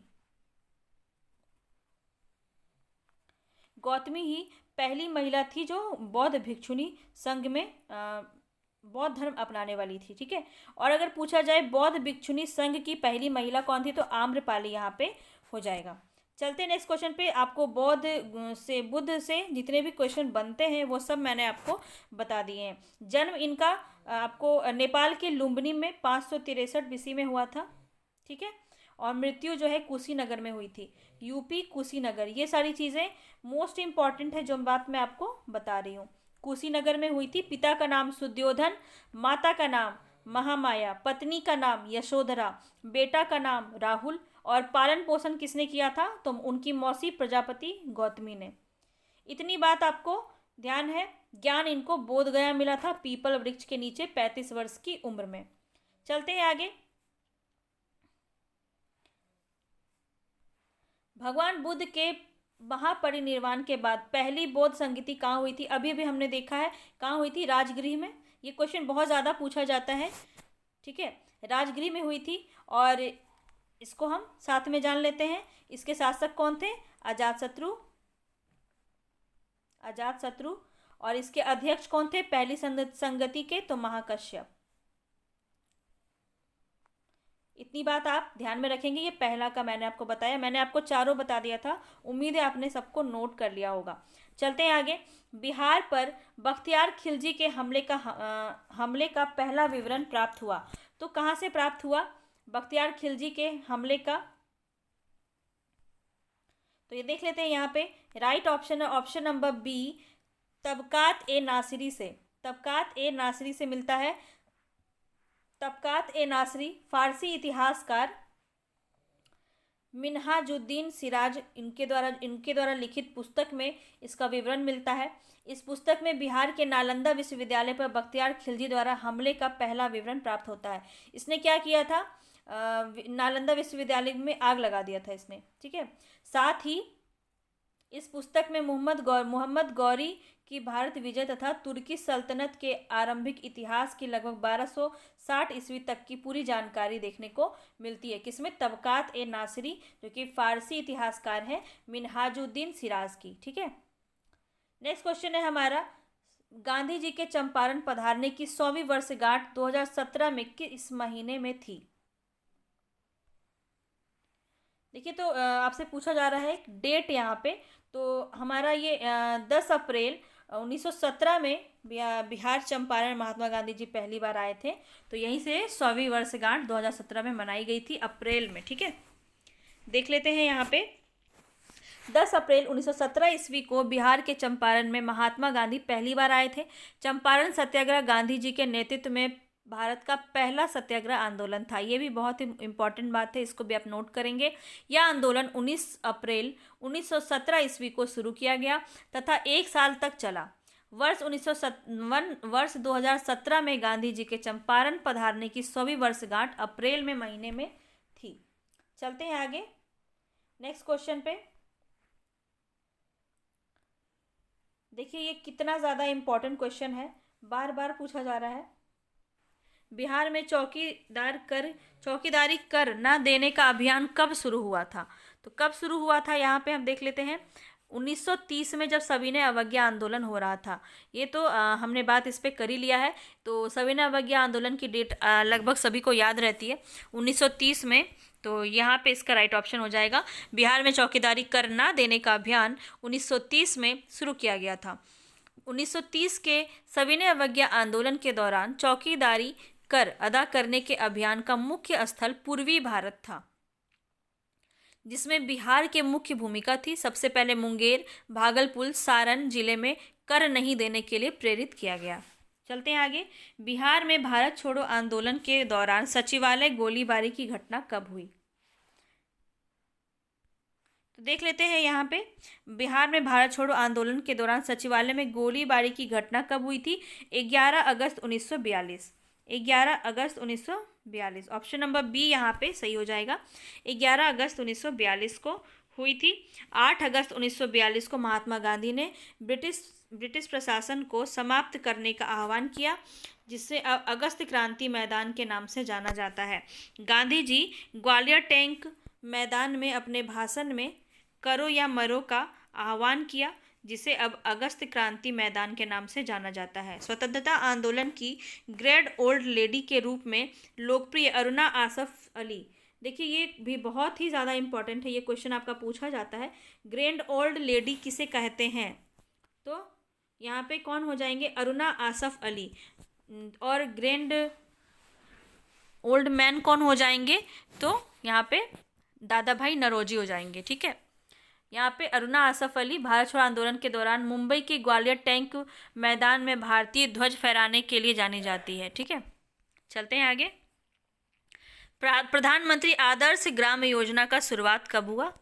A: गौतमी ही पहली महिला थी जो बौद्ध भिक्षुणी संघ में बौद्ध धर्म अपनाने वाली थी। ठीक है, और अगर पूछा जाए बौद्ध भिक्षुणी संघ की पहली महिला कौन थी, तो आम्रपाली यहाँ पे हो जाएगा। चलते नेक्स्ट क्वेश्चन पे। आपको बुद्ध से जितने भी क्वेश्चन बनते हैं वो सब मैंने आपको बता दिए हैं। जन्म इनका आपको नेपाल के लुम्बिनी में 563 BC में हुआ था। ठीक है, और मृत्यु जो है कुशीनगर में हुई थी, यूपी कुशीनगर। ये सारी चीज़ें मोस्ट इम्पॉर्टेंट है जो बात मैं आपको बता रही हूँ। कुशीनगर में हुई थी। पिता का नाम सुद्योधन, माता का नाम महामाया, पत्नी का नाम यशोधरा, बेटा का नाम राहुल, और पालन पोषण किसने किया था? तो उनकी मौसी प्रजापति गौतमी ने। इतनी बात आपको ध्यान है। ज्ञान इनको बोध गया मिला था, पीपल वृक्ष के नीचे, 35 वर्ष की उम्र में। चलते हैं आगे। भगवान बुद्ध के महापरिनिर्वाण के बाद पहली बौद्ध संगीति कहाँ हुई थी? अभी भी हमने देखा है कहाँ हुई थी? राजगृह में। ये क्वेश्चन बहुत ज़्यादा पूछा जाता है। ठीक है, राजगृह में हुई थी। और इसको हम साथ में जान लेते हैं। इसके शासक कौन थे? अजातशत्रु, अजातशत्रु। और इसके अध्यक्ष कौन थे पहली संगति के? तो महाकश्यप। इतनी बात आप ध्यान में रखेंगे। ये पहला का मैंने आपको बताया, मैंने आपको चारों बता दिया था। उम्मीद है आपने सबको नोट कर लिया होगा। चलते हैं आगे। बिहार पर बख्तियार खिलजी के हमले का पहला विवरण प्राप्त हुआ। तो कहाँ से प्राप्त हुआ बख्तियार खिलजी के हमले का? तो ये देख लेते हैं यहाँ पे। राइट ऑप्शन है ऑप्शन नंबर बी, तबकात ए नासिरी से। तबकात ए नासिरी से मिलता है। तबकात ए नासिरी फारसी इतिहासकार मिन्हाजुद्दीन सिराज इनके द्वारा लिखित पुस्तक में इसका विवरण मिलता है। इस पुस्तक में बिहार के नालंदा विश्वविद्यालय पर बख्तियार खिलजी द्वारा हमले का पहला विवरण प्राप्त होता है। इसने क्या किया था? नालंदा विश्वविद्यालय में आग लगा दिया था इसने। ठीक है, साथ ही इस पुस्तक में मोहम्मद गौरी की भारत विजय तथा तुर्की सल्तनत के आरंभिक इतिहास की लगभग 1260 ईस्वी तक की पूरी जानकारी देखने को मिलती है। किसमें? तबकात ए नासिरी, जो कि फारसी इतिहासकार है मिन्हाजुद्दीन सिराज की। ठीक है, नेक्स्ट क्वेश्चन है हमारा, गांधी जी के चंपारण पधारने की 100वीं वर्षगांठ 2017 में किस महीने में थी? देखिए, तो आपसे पूछा जा रहा है एक डेट यहाँ पे। तो हमारा ये 10 अप्रैल 1917 में बिहार चंपारण महात्मा गांधी जी पहली बार आए थे। तो यहीं से 100वीं वर्षगांठ 2017 में मनाई गई थी, अप्रैल में। ठीक है, देख लेते हैं यहाँ पे। 10 अप्रैल 1917 ईस्वी को बिहार के चंपारण में महात्मा गांधी पहली बार आए थे। चंपारण सत्याग्रह गांधी जी के नेतृत्व में भारत का पहला सत्याग्रह आंदोलन था। ये भी बहुत ही इम्पोर्टेंट बात है, इसको भी आप नोट करेंगे। यह आंदोलन 19 अप्रैल 1917 ईस्वी को शुरू किया गया तथा 1 साल तक चला। वर्ष 2017 में गांधी जी के चंपारण पधारने की 100वीं वर्षगांठ अप्रैल में महीने में थी। चलते हैं आगे नेक्स्ट क्वेश्चन पे। देखिए ये कितना ज़्यादा इम्पोर्टेंट क्वेश्चन है, बार बार पूछा जा रहा है। बिहार में चौकीदारी कर न देने का अभियान कब शुरू हुआ था? तो कब शुरू हुआ था यहाँ पे हम देख लेते हैं। 1930 में जब सविनय अवज्ञा आंदोलन हो रहा था। ये तो हमने बात इस पे कर ही लिया है। तो सविनय अवज्ञा आंदोलन की डेट लगभग सभी को याद रहती है 1930 में। तो यहाँ पे इसका राइट ऑप्शन हो जाएगा, बिहार में चौकीदारी कर न देने का अभियान 1930 में शुरू किया गया था। 1930 के सविनय अवज्ञा आंदोलन के दौरान चौकीदारी कर अदा करने के अभियान का मुख्य स्थल पूर्वी भारत था, जिसमें बिहार के मुख्य भूमिका थी। सबसे पहले मुंगेर, भागलपुर, सारण जिले में कर नहीं देने के लिए प्रेरित किया गया। चलते हैं आगे। बिहार में भारत छोड़ो आंदोलन के दौरान सचिवालय गोलीबारी की घटना कब हुई? तो देख लेते हैं यहाँ पे, बिहार में भारत छोड़ो आंदोलन के दौरान सचिवालय में गोलीबारी की घटना कब हुई थी? 11 अगस्त 1942। 11 अगस्त 1942, ऑप्शन नंबर बी यहाँ पे सही हो जाएगा। 11 अगस्त 1942 को हुई थी। 8 अगस्त 1942 को महात्मा गांधी ने ब्रिटिश प्रशासन को समाप्त करने का आह्वान किया, जिसे अगस्त क्रांति मैदान के नाम से जाना जाता है। गांधी जी ग्वालियर टैंक मैदान में अपने भाषण में करो या मरो का आह्वान किया, जिसे अब अगस्त क्रांति मैदान के नाम से जाना जाता है। स्वतंत्रता आंदोलन की ग्रैंड ओल्ड लेडी के रूप में लोकप्रिय अरुणा आसफ अली। देखिए ये भी बहुत ही ज़्यादा इम्पोर्टेंट है, ये क्वेश्चन आपका पूछा जाता है। ग्रैंड ओल्ड लेडी किसे कहते हैं? तो यहाँ पे कौन हो जाएंगे? अरुणा आसफ अली। और ग्रैंड ओल्ड मैन कौन हो जाएंगे? तो यहाँ पे दादा भाई नौरोजी हो जाएंगे। ठीक है, यहाँ पे अरुणा आसफ अली भारत छोड़ो आंदोलन के दौरान मुंबई के ग्वालियर टैंक मैदान में भारतीय ध्वज फहराने के लिए जानी जाती है। ठीक है, चलते हैं आगे। प्रधानमंत्री आदर्श ग्राम योजना का शुरुआत कब हुआ?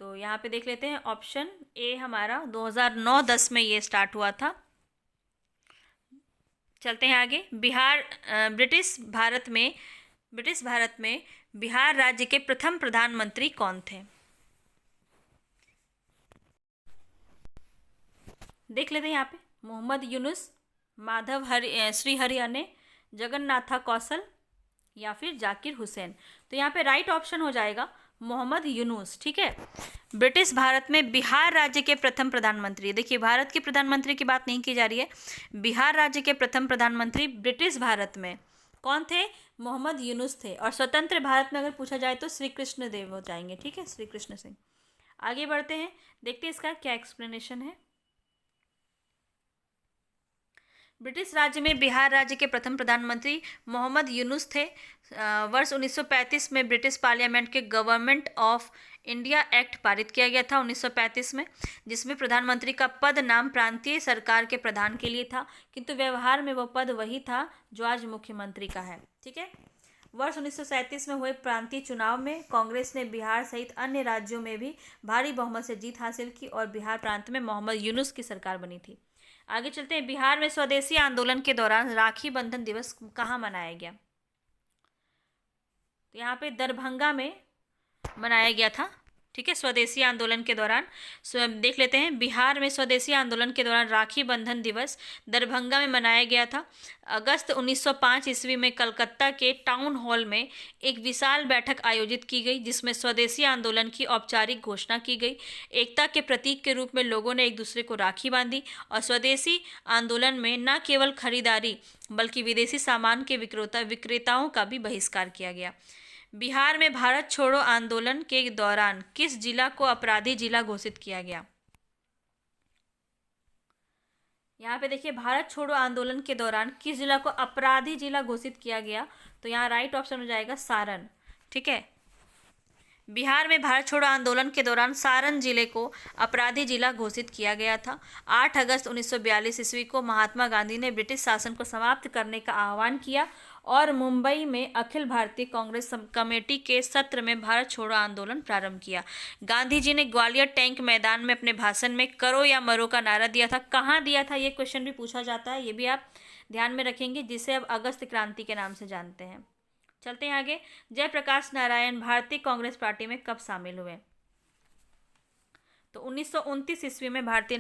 A: तो यहाँ पे देख लेते हैं, ऑप्शन ए हमारा 2009-10 में ये स्टार्ट हुआ था। चलते हैं आगे। ब्रिटिश भारत में बिहार राज्य के प्रथम प्रधानमंत्री कौन थे? देख लेते हैं यहाँ पे, मोहम्मद यूनुस, माधव श्रीहरियाने, जगन्नाथा कौशल या फिर जाकिर हुसैन। तो यहाँ पे राइट ऑप्शन हो जाएगा मोहम्मद यूनुस। ठीक है, ब्रिटिश भारत में बिहार राज्य के प्रथम प्रधानमंत्री, देखिए भारत के प्रधानमंत्री की बात नहीं की जा रही है, बिहार राज्य के प्रथम प्रधानमंत्री ब्रिटिश भारत में कौन थे? मोहम्मद यूनुस थे। और स्वतंत्र भारत में अगर पूछा जाए तो श्री कृष्ण देव हो जाएंगे। ठीक है, श्री कृष्ण सिंह। आगे बढ़ते हैं, देखते हैं इसका क्या एक्सप्लेनेशन है। ब्रिटिश राज्य में बिहार राज्य के प्रथम प्रधानमंत्री मोहम्मद यूनुस थे। वर्ष 1935 में ब्रिटिश पार्लियामेंट के गवर्नमेंट ऑफ इंडिया एक्ट पारित किया गया था 1935 में, जिसमें प्रधानमंत्री का पद नाम प्रांतीय सरकार के प्रधान के लिए था, किंतु व्यवहार में वह पद वही था जो आज मुख्यमंत्री का है। ठीक है, वर्ष 1937 में हुए प्रांतीय चुनाव में कांग्रेस ने बिहार सहित अन्य राज्यों में भी भारी बहुमत से जीत हासिल की और बिहार प्रांत में मोहम्मद यूनुस की सरकार बनी थी। आगे चलते हैं। बिहार में स्वदेशी आंदोलन के दौरान राखी बंधन दिवस कहाँ मनाया गया? तो यहाँ पे दरभंगा में मनाया गया था। ठीक है, स्वदेशी आंदोलन के दौरान देख लेते हैं, बिहार में स्वदेशी आंदोलन के दौरान राखी बंधन दिवस दरभंगा में मनाया गया था। अगस्त 1905 ईस्वी में कलकत्ता के टाउन हॉल में एक विशाल बैठक आयोजित की गई, जिसमें स्वदेशी आंदोलन की औपचारिक घोषणा की गई। एकता के प्रतीक के रूप में लोगों ने एक दूसरे को राखी बांधी और स्वदेशी आंदोलन में न केवल खरीदारी बल्कि विदेशी सामान के विक्रेताओं का भी बहिष्कार किया गया। बिहार में भारत छोड़ो आंदोलन के दौरान किस जिला को अपराधी जिला घोषित किया गया? यहाँ पे देखिए, भारत छोड़ो आंदोलन के दौरान किस जिला को अपराधी जिला घोषित किया गया? तो यहाँ राइट ऑप्शन हो जाएगा सारण। ठीक है, बिहार में भारत छोड़ो आंदोलन के दौरान सारण जिले को अपराधी जिला घोषित किया गया था। 8 अगस्त 1942 ईस्वी को महात्मा गांधी ने ब्रिटिश शासन को समाप्त करने का आह्वान किया और मुंबई में अखिल भारतीय कांग्रेस कमेटी के सत्र में भारत छोड़ो आंदोलन प्रारंभ किया। गांधी जी ने ग्वालियर टैंक मैदान में अपने भाषण में करो या मरो का नारा दिया था। कहाँ दिया था, ये क्वेश्चन भी पूछा जाता है, ये भी आप ध्यान में रखेंगे, जिसे अब अगस्त क्रांति के नाम से जानते हैं। चलते हैं आगे। जयप्रकाश नारायण भारतीय कांग्रेस पार्टी में कब शामिल हुए? तो 1929 ईस्वी में भारतीय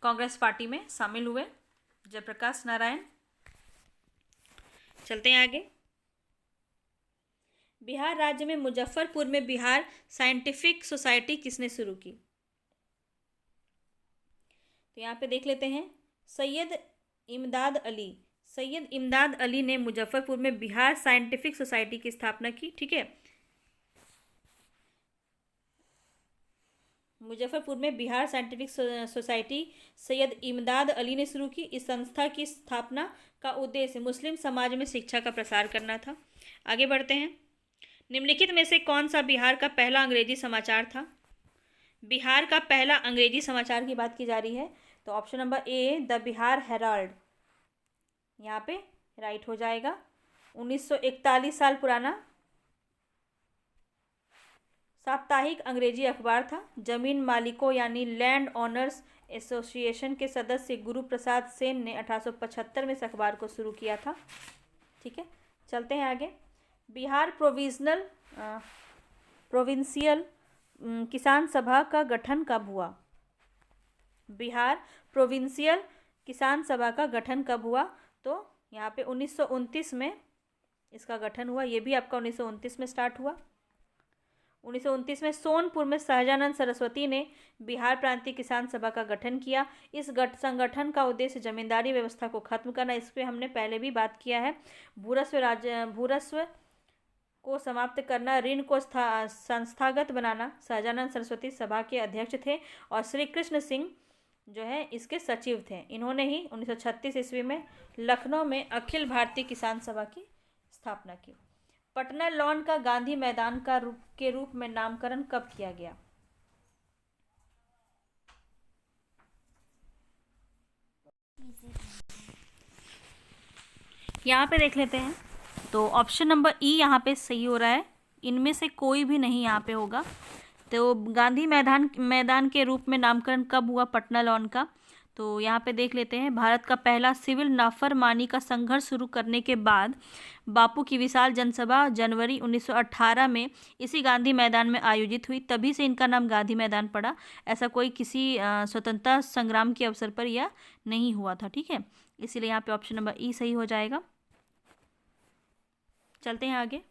A: कांग्रेस पार्टी में शामिल हुए जयप्रकाश नारायण। चलते हैं आगे। बिहार राज्य में मुजफ्फरपुर में बिहार साइंटिफिक सोसाइटी किसने शुरू की? तो यहाँ पे देख लेते हैं, सैयद इमदाद अली ने मुजफ्फरपुर में बिहार साइंटिफिक सोसाइटी की स्थापना की। ठीक है, मुजफ्फरपुर में बिहार साइंटिफिक सोसाइटी सैयद इमदाद अली ने शुरू की। इस संस्था की स्थापना का उद्देश्य मुस्लिम समाज में शिक्षा का प्रसार करना था। आगे बढ़ते हैं। निम्नलिखित में से कौन सा बिहार का पहला अंग्रेजी समाचार था? बिहार का पहला अंग्रेजी समाचार की बात की जा रही है, तो option number A the Bihar Herald यहाँ पे राइट हो जाएगा। 1941 साल पुराना साप्ताहिक अंग्रेजी अखबार था। जमीन मालिकों यानी लैंड ओनर्स एसोसिएशन के सदस्य गुरु प्रसाद सेन ने 1875 में इस अखबार को शुरू किया था। ठीक है, चलते हैं आगे। बिहार प्रोविंशियल किसान सभा का गठन कब हुआ? बिहार प्रोविंशियल किसान सभा का गठन कब हुआ? तो यहाँ पे 1929 में इसका गठन हुआ। ये भी आपका 1929 में स्टार्ट हुआ। 1929 में सोनपुर में सहजानंद सरस्वती ने बिहार प्रांतीय किसान सभा का गठन किया। इस संगठन का उद्देश्य जमींदारी व्यवस्था को खत्म करना, इस पर हमने पहले भी बात किया है। भूरस्व को समाप्त करना, ऋण को संस्थागत बनाना। सहजानंद सरस्वती सभा के अध्यक्ष थे और श्री कृष्ण सिंह जो है इसके सचिव थे। इन्होंने ही 1936 ईस्वी में लखनऊ में अखिल भारतीय किसान सभा की स्थापना की। पटना लॉन का गांधी मैदान के रूप में नामकरण कब किया गया? यहाँ पे देख लेते हैं, तो ऑप्शन नंबर ई यहाँ पे सही हो रहा है। इनमें से कोई भी नहीं यहाँ पे होगा। तो गांधी मैदान के रूप में नामकरण कब हुआ पटना लॉन का? तो यहाँ पे देख लेते हैं, भारत का पहला सिविल नाफरमानी का संघर्ष शुरू करने के बाद बापू की विशाल जनसभा जनवरी 1918 में इसी गांधी मैदान में आयोजित हुई। तभी से इनका नाम गांधी मैदान पड़ा। ऐसा कोई किसी स्वतंत्रता संग्राम के अवसर पर यह नहीं हुआ था। ठीक है, इसीलिए यहाँ पे ऑप्शन नंबर ई सही हो जाएगा। चलते हैं आगे।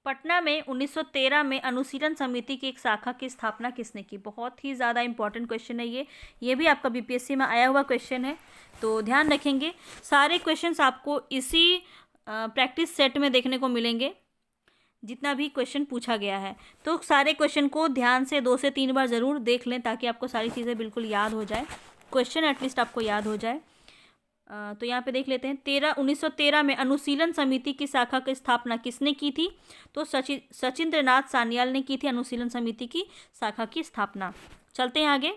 A: पटना में 1913 में अनुशीलन समिति की एक शाखा की स्थापना किसने की? बहुत ही ज़्यादा इंपॉर्टेंट क्वेश्चन है ये भी आपका बीपीएससी में आया हुआ क्वेश्चन है, तो ध्यान रखेंगे। सारे क्वेश्चंस आपको इसी प्रैक्टिस सेट में देखने को मिलेंगे, जितना भी क्वेश्चन पूछा गया है। तो सारे क्वेश्चन को ध्यान से 2 से 3 बार ज़रूर देख लें, ताकि आपको सारी चीज़ें बिल्कुल याद हो जाए, क्वेश्चन एटलीस्ट आपको याद हो जाए। तो यहाँ पे देख लेते हैं, 1913 में अनुशीलन समिति की शाखा की स्थापना किसने की थी? तो सचिंद्रनाथ सान्याल ने की थी अनुशीलन समिति की शाखा की स्थापना। चलते हैं आगे।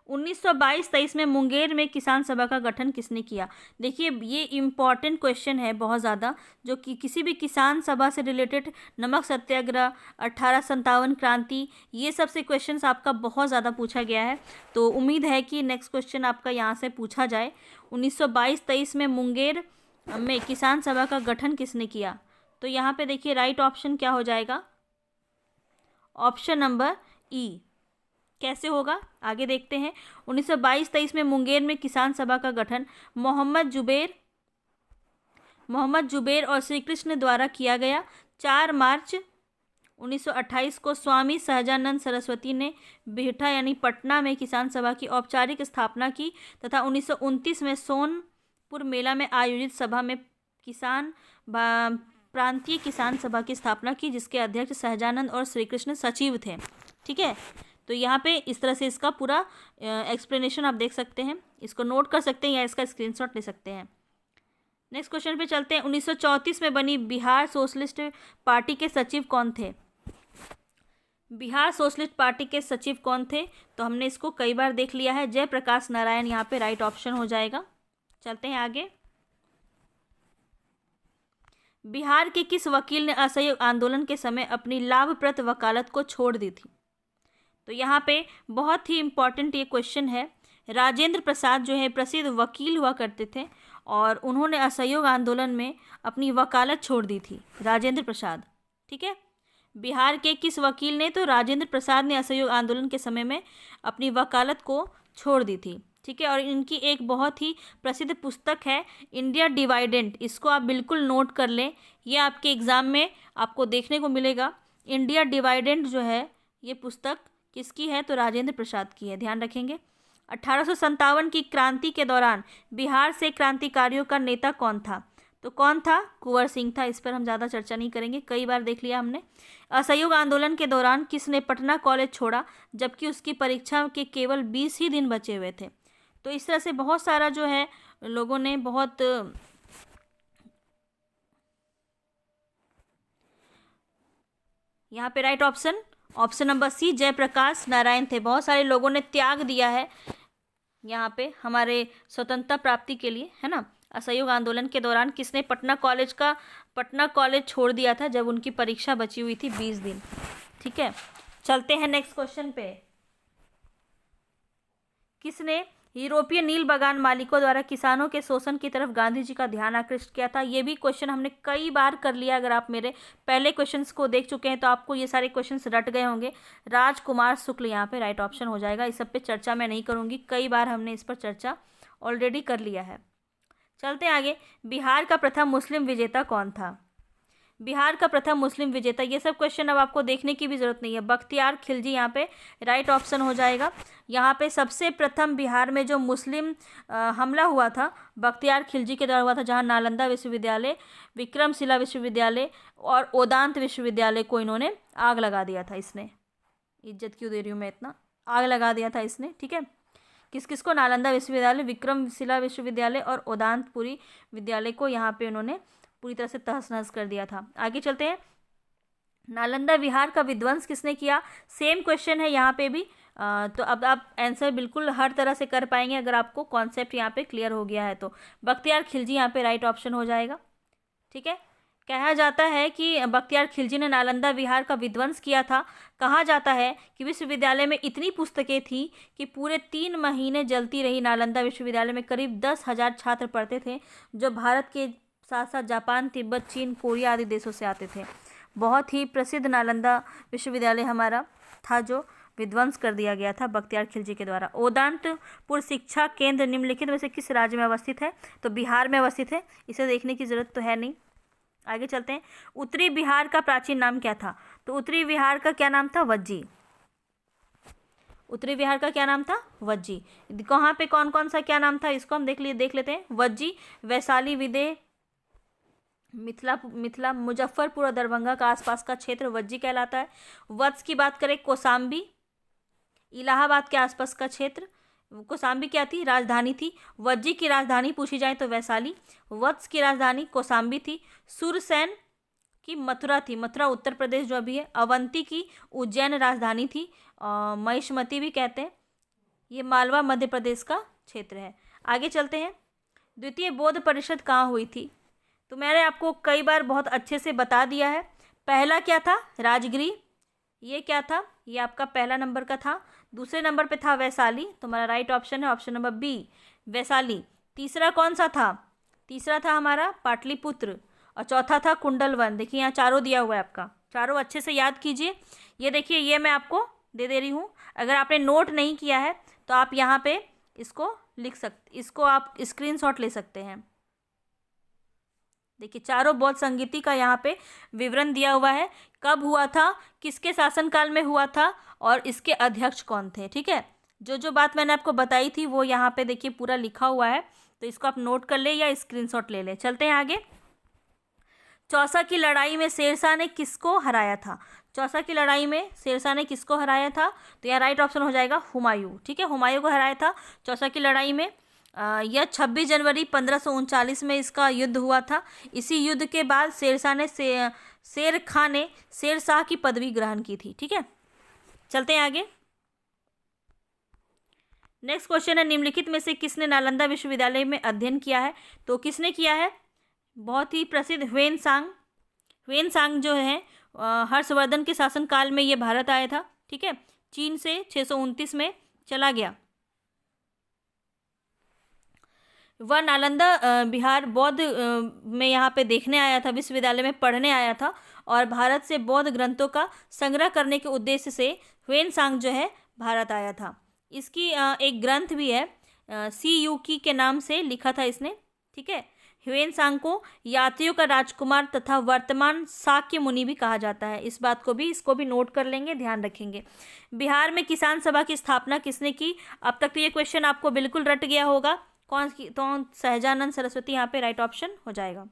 A: 1922-23 में मुंगेर में किसान सभा का गठन किसने किया? देखिए, ये इम्पॉर्टेंट क्वेश्चन है बहुत ज़्यादा, जो कि किसी भी किसान सभा से रिलेटेड, नमक सत्याग्रह, 1857 क्रांति, ये सब से क्वेश्चंस आपका बहुत ज़्यादा पूछा गया है। तो उम्मीद है कि नेक्स्ट क्वेश्चन आपका यहाँ से पूछा जाए। 1922-23 में मुंगेर में किसान सभा का गठन किसने किया? तो यहाँ पर देखिए, राइट ऑप्शन क्या हो जाएगा? ऑप्शन नंबर ई। कैसे होगा आगे देखते हैं। 1922-23 में मुंगेर में किसान सभा का गठन मोहम्मद जुबेर और श्री कृष्ण द्वारा किया गया। 4 मार्च 1928 को स्वामी सहजानंद सरस्वती ने बिहटा यानी पटना में किसान सभा की औपचारिक स्थापना की तथा 1929 में सोनपुर मेला में आयोजित सभा में प्रांतीय किसान सभा की स्थापना की, जिसके अध्यक्ष सहजानंद और श्री कृष्ण सचिव थे। ठीक है, तो यहाँ पे इस तरह से इसका पूरा एक्सप्लेनेशन आप देख सकते हैं, इसको नोट कर सकते हैं या इसका स्क्रीनशॉट ले सकते हैं। नेक्स्ट क्वेश्चन पे चलते हैं। 1934 में बनी बिहार सोशलिस्ट पार्टी के सचिव कौन थे? बिहार सोशलिस्ट पार्टी के सचिव कौन थे? तो हमने इसको कई बार देख लिया है, जयप्रकाश नारायण यहाँ पे राइट ऑप्शन हो जाएगा। चलते हैं आगे। बिहार के किस वकील ने असहयोग आंदोलन के समय अपनी लाभप्रद वकालत को छोड़ दी थी? तो यहाँ पे बहुत ही इम्पॉर्टेंट ये क्वेश्चन है। राजेंद्र प्रसाद जो है प्रसिद्ध वकील हुआ करते थे और उन्होंने असहयोग आंदोलन में अपनी वकालत छोड़ दी थी, राजेंद्र प्रसाद। ठीक है, बिहार के किस वकील ने? तो राजेंद्र प्रसाद ने असहयोग आंदोलन के समय में अपनी वकालत को छोड़ दी थी। ठीक है, और इनकी एक बहुत ही प्रसिद्ध पुस्तक है इंडिया डिवाइडेंट, इसको आप बिल्कुल नोट कर लें, ये आपके एग्ज़ाम में आपको देखने को मिलेगा। इंडिया डिवाइडेंट जो है ये पुस्तक किसकी है? तो राजेंद्र प्रसाद की है, ध्यान रखेंगे। 1857 की क्रांति के दौरान बिहार से क्रांतिकारियों का नेता कौन था? तो कौन था? कुंवर सिंह था। इस पर हम ज़्यादा चर्चा नहीं करेंगे, कई बार देख लिया हमने। असहयोग आंदोलन के दौरान किसने पटना कॉलेज छोड़ा जबकि उसकी परीक्षा के केवल 20 ही दिन बचे हुए थे? तो इस तरह से बहुत सारा जो है लोगों ने बहुत यहाँ पे right option number C Jayaprakash Narayan थे। बहुत सारे लोगों ने त्याग दिया है यहाँ पे हमारे स्वतंत्रता प्राप्ति के लिए, है ना। असहयोग आंदोलन के दौरान किसने पटना कॉलेज छोड़ दिया था जब उनकी परीक्षा बची हुई थी 20 दिन। ठीक है, चलते हैं नेक्स्ट क्वेश्चन पे। किसने यूरोपीय नील बागान मालिकों द्वारा किसानों के शोषण की तरफ गांधी जी का ध्यान आकृष्ट किया था? ये भी क्वेश्चन हमने कई बार कर लिया। अगर आप मेरे पहले क्वेश्चंस को देख चुके हैं तो आपको ये सारे क्वेश्चंस रट गए होंगे। राजकुमार शुक्ल यहाँ पे राइट ऑप्शन हो जाएगा। इस सब पे चर्चा मैं नहीं करूँगी, कई बार हमने इस पर चर्चा ऑलरेडी कर लिया है। चलते हैं आगे। बिहार का प्रथम मुस्लिम विजेता कौन था? बिहार का प्रथम मुस्लिम विजेता, ये सब क्वेश्चन अब आपको देखने की भी ज़रूरत नहीं है। बख्तियार खिलजी यहाँ पे राइट ऑप्शन हो जाएगा। यहाँ पे सबसे प्रथम बिहार में जो मुस्लिम हमला हुआ था बख्तियार खिलजी के द्वारा हुआ था, जहाँ नालंदा विश्वविद्यालय, विक्रमशिला विश्वविद्यालय और ओदांत विश्वविद्यालय को इन्होंने आग लगा दिया था। इसने इज्जत क्यों दे रही हूँ मैं इतना, आग लगा दिया था इसने। ठीक है, किस किस को? नालंदा विश्वविद्यालय, विक्रमशिला विश्वविद्यालय और ओदांतपुरी विद्यालय को यहाँ पे उन्होंने पूरी तरह से तहस नहस कर दिया था। आगे चलते हैं। नालंदा विहार का विध्वंस किसने किया? सेम क्वेश्चन है यहाँ पे भी। तो अब आप आंसर बिल्कुल हर तरह से कर पाएंगे अगर आपको कॉन्सेप्ट यहाँ पे क्लियर हो गया है तो। बख्तियार खिलजी यहाँ पे राइट ऑप्शन हो जाएगा। ठीक है, कहा जाता है कि बख्तियार खिलजी ने नालंदा विहार का विध्वंस किया था। कहा जाता है कि विश्वविद्यालय में इतनी पुस्तकें थी कि पूरे 3 महीने जलती रही। नालंदा विश्वविद्यालय में करीब 10,000 छात्र पढ़ते थे जो भारत के साथ साथ जापान, तिब्बत, चीन, कोरिया आदि देशों से आते थे। बहुत ही प्रसिद्ध नालंदा विश्वविद्यालय हमारा था जो विध्वंस कर दिया गया था बख्तियार खिलजी के द्वारा। ओदांतपुर शिक्षा केंद्र निम्नलिखित में से किस राज्य में अवस्थित है? तो बिहार में अवस्थित है, इसे देखने की जरूरत तो है नहीं। आगे चलते हैं। उत्तरी बिहार का प्राचीन नाम क्या था? तो उत्तरी बिहार का क्या नाम था? वज्जी। उत्तरी बिहार का क्या नाम था? वज्जी। कहाँ पे कौन कौन सा क्या नाम था इसको हम देख लेते हैं। वज्जी, वैशाली, विदेह, मिथिला, मुजफ्फरपुर और दरभंगा का आसपास का क्षेत्र वज्जी कहलाता है। वत्स की बात करें कौसाम्बी, इलाहाबाद के आसपास का क्षेत्र। कौसाम्बी क्या थी? राजधानी थी। वज्जी की राजधानी पूछी जाए तो वैशाली। वत्स की राजधानी कौसाम्बी थी। सुरसैन की मथुरा थी, मथुरा उत्तर प्रदेश जो अभी है। अवंती की उज्जैन राजधानी थी। महिष्मती भी कहते हैं, ये मालवा मध्य प्रदेश का क्षेत्र है। आगे चलते हैं। द्वितीय बौद्ध परिषद कहाँ हुई थी? तो मैंने आपको कई बार बहुत अच्छे से बता दिया है। पहला क्या था? राजगिरी। ये क्या था? ये आपका पहला नंबर का था। दूसरे नंबर पे था वैशाली, तो हमारा राइट ऑप्शन है ऑप्शन नंबर बी वैशाली। तीसरा कौन सा था? तीसरा था हमारा पाटलिपुत्र और चौथा था कुंडलवन। देखिए यहाँ चारों दिया हुआ है आपका, चारों अच्छे से याद कीजिए। ये देखिए ये मैं आपको दे रही हूँ, अगर आपने नोट नहीं किया है तो आप यहाँ पे इसको इसको आप स्क्रीनशॉट ले सकते हैं। देखिए चारों बौद्ध संगीति का यहाँ पे विवरण दिया हुआ है, कब हुआ था, किसके शासनकाल में हुआ था और इसके अध्यक्ष कौन थे। ठीक है, जो बात मैंने आपको बताई थी वो यहाँ पे देखिए पूरा लिखा हुआ है, तो इसको आप नोट कर ले या स्क्रीनशॉट ले लें। चलते हैं आगे। चौसा की लड़ाई में शेरशाह ने किसको हराया था? चौसा की लड़ाई में शेरशाह ने किसको हराया था? तो यहाँ राइट ऑप्शन हो जाएगा हुमायूं। ठीक है, हुमायूं को हराया था चौसा की लड़ाई में। यह 26 जनवरी 1539 में इसका युद्ध हुआ था। इसी युद्ध के बाद शेर खां ने शेरशाह की पदवी ग्रहण की थी। ठीक है, चलते हैं आगे। नेक्स्ट क्वेश्चन है, निम्नलिखित में से किसने नालंदा विश्वविद्यालय में अध्ययन किया है? तो किसने किया है? बहुत ही प्रसिद्ध ह्वेन सांग जो है हर्षवर्धन के शासनकाल में ये भारत आया था। ठीक है, चीन से 629 में चला गया। वह नालंदा बिहार बौद्ध में यहाँ पे देखने आया था, विश्वविद्यालय में पढ़ने आया था, और भारत से बौद्ध ग्रंथों का संग्रह करने के उद्देश्य से ह्वेन-सांग जो है भारत आया था। इसकी एक ग्रंथ भी है, सी युकी के नाम से लिखा था इसने। ठीक है, ह्वेन-सांग को यात्रियों का राजकुमार तथा वर्तमान शाक्य मुनि भी कहा जाता है। इसको भी नोट कर लेंगे, ध्यान रखेंगे। बिहार में किसान सभा की स्थापना किसने की? अब तक तो ये क्वेश्चन आपको बिल्कुल रट गया होगा। कौन की? तो सहजानंद सरस्वती यहाँ पे राइट ऑप्शन हो जाएगा।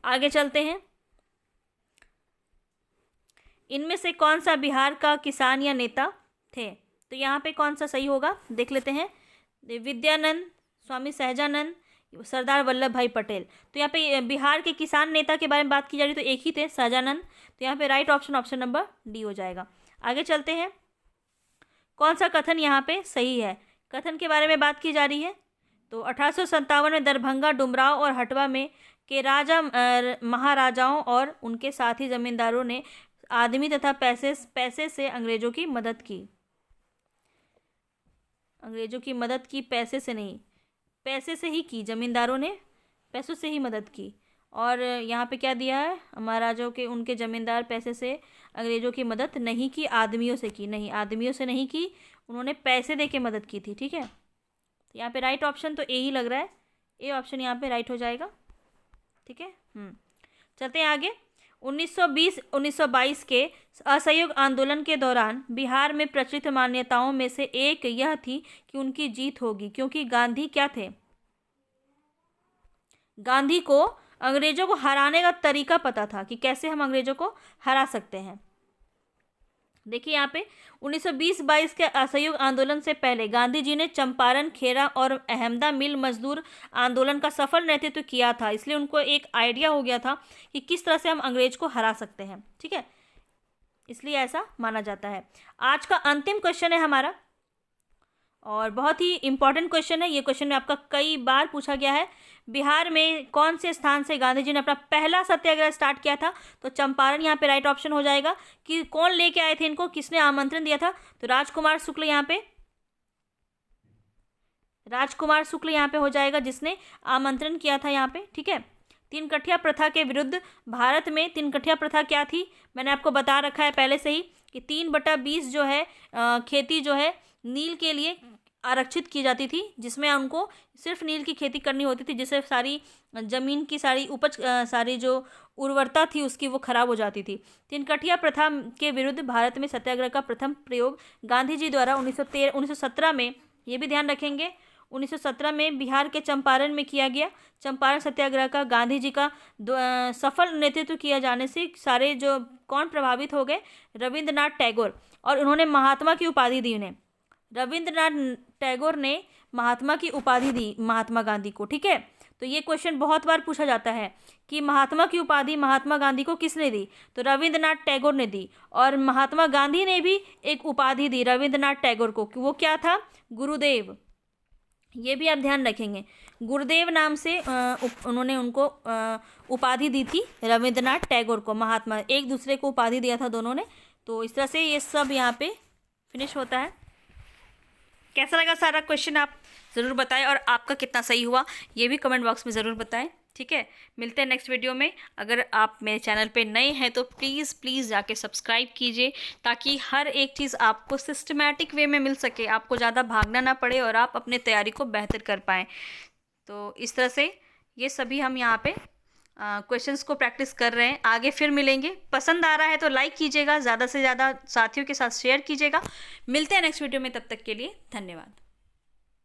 A: आगे चलते हैं। इनमें से कौन सा बिहार का किसान या नेता थे? तो यहाँ पे कौन सा सही होगा देख लेते हैं। विद्यानंद, स्वामी सहजानंद, सरदार वल्लभ भाई पटेल। तो यहाँ पे बिहार के किसान नेता के बारे में बात की जा रही, तो एक ही थे, सहजानंद। तो यहाँ पे राइट ऑप्शन नंबर डी हो जाएगा। आगे चलते हैं। कौन सा कथन यहाँ पे सही है? कथन के बारे में बात की जा रही है। तो 1857 में दरभंगा, डुमराव और हटवा में के राजा महाराजाओं और उनके साथी जमींदारों ने आदमी तथा पैसे से अंग्रेजों की मदद की। पैसे से नहीं, पैसे से ही की। जमींदारों ने पैसों से ही मदद की। और यहाँ पे क्या दिया है? महाराजाओं के उनके जमींदार पैसे से अंग्रेजों की मदद नहीं की, आदमियों से की। नहीं, आदमियों से नहीं की, उन्होंने पैसे दे के मदद की थी। ठीक है, तो यहाँ पे राइट ऑप्शन तो ए ही लग रहा है। ए ऑप्शन यहाँ पे राइट हो जाएगा। ठीक है, चलते हैं आगे। 1920-1922 के असहयोग आंदोलन के दौरान बिहार में प्रचलित मान्यताओं में से एक यह थी कि उनकी जीत होगी, क्योंकि गांधी क्या थे? गांधी को अंग्रेजों को हराने का तरीका पता था कि कैसे हम अंग्रेजों को हरा सकते हैं। देखिए यहाँ पे 1920-22 के असहयोग आंदोलन से पहले गांधी जी ने चंपारण, खेरा और अहमदा मिल मजदूर आंदोलन का सफल नेतृत्व किया था। इसलिए उनको एक आइडिया हो गया था कि किस तरह से हम अंग्रेज को हरा सकते हैं। ठीक है, इसलिए ऐसा माना जाता है। आज का अंतिम क्वेश्चन है हमारा, और बहुत ही इंपॉर्टेंट क्वेश्चन है। ये क्वेश्चन में आपका कई बार पूछा गया है। बिहार में कौन से स्थान से गांधी जी ने अपना पहला सत्याग्रह स्टार्ट किया था? तो चंपारण यहाँ पे राइट ऑप्शन हो जाएगा। कि कौन लेके आए थे इनको, किसने आमंत्रण दिया था? तो राजकुमार शुक्ल यहाँ पे हो जाएगा, जिसने आमंत्रण किया था यहाँ पे। ठीक है, तीन कठिया प्रथा के विरुद्ध भारत में तीन कठिया प्रथा क्या थी? मैंने आपको बता रखा है पहले से ही कि 3/20 जो है खेती जो है नील के लिए आरक्षित की जाती थी, जिसमें उनको सिर्फ नील की खेती करनी होती थी, जिससे सारी ज़मीन की सारी उपज सारी जो उर्वरता थी उसकी वो खराब हो जाती थी। तीन कठिया प्रथा के विरुद्ध भारत में सत्याग्रह का प्रथम प्रयोग गांधी जी द्वारा 1917 में, ये भी ध्यान रखेंगे, 1917 में बिहार के चंपारण में किया गया। चंपारण सत्याग्रह का गांधी जी का सफल नेतृत्व किया जाने से सारे जो कौन प्रभावित हो गए? रविंद्रनाथ टैगोर, और उन्होंने महात्मा की उपाधि दी उन्हें। रविंद्रनाथ टैगोर ने महात्मा की उपाधि दी महात्मा गांधी को। ठीक है, तो ये क्वेश्चन बहुत बार पूछा जाता है कि महात्मा की उपाधि महात्मा गांधी को किसने दी? तो रविंद्रनाथ टैगोर ने दी। और महात्मा गांधी ने भी एक उपाधि दी रविंद्रनाथ टैगोर को, कि वो क्या था? गुरुदेव। ये भी आप ध्यान रखेंगे, गुरुदेव नाम से उन्होंने उनको उपाधि दी थी रविंद्रनाथ टैगोर को। महात्मा एक दूसरे को उपाधि दिया था दोनों ने। तो इस तरह से ये सब यहाँ पे फिनिश होता है। कैसा लगा सारा क्वेश्चन आप ज़रूर बताएं, और आपका कितना सही हुआ ये भी कमेंट बॉक्स में ज़रूर बताएं। ठीक है, मिलते हैं नेक्स्ट वीडियो में। अगर आप मेरे चैनल पे नए हैं तो प्लीज़ जाके सब्सक्राइब कीजिए, ताकि हर एक चीज़ आपको सिस्टमैटिक वे में मिल सके, आपको ज़्यादा भागना ना पड़े और आप अपने तैयारी को बेहतर कर पाएँ। तो इस तरह से ये सभी हम यहाँ पे क्वेश्चंस को प्रैक्टिस कर रहे हैं। आगे फिर मिलेंगे। पसंद आ रहा है तो लाइक कीजिएगा, ज़्यादा से ज़्यादा साथियों के साथ शेयर कीजिएगा। मिलते हैं नेक्स्ट वीडियो में, तब तक के लिए धन्यवाद।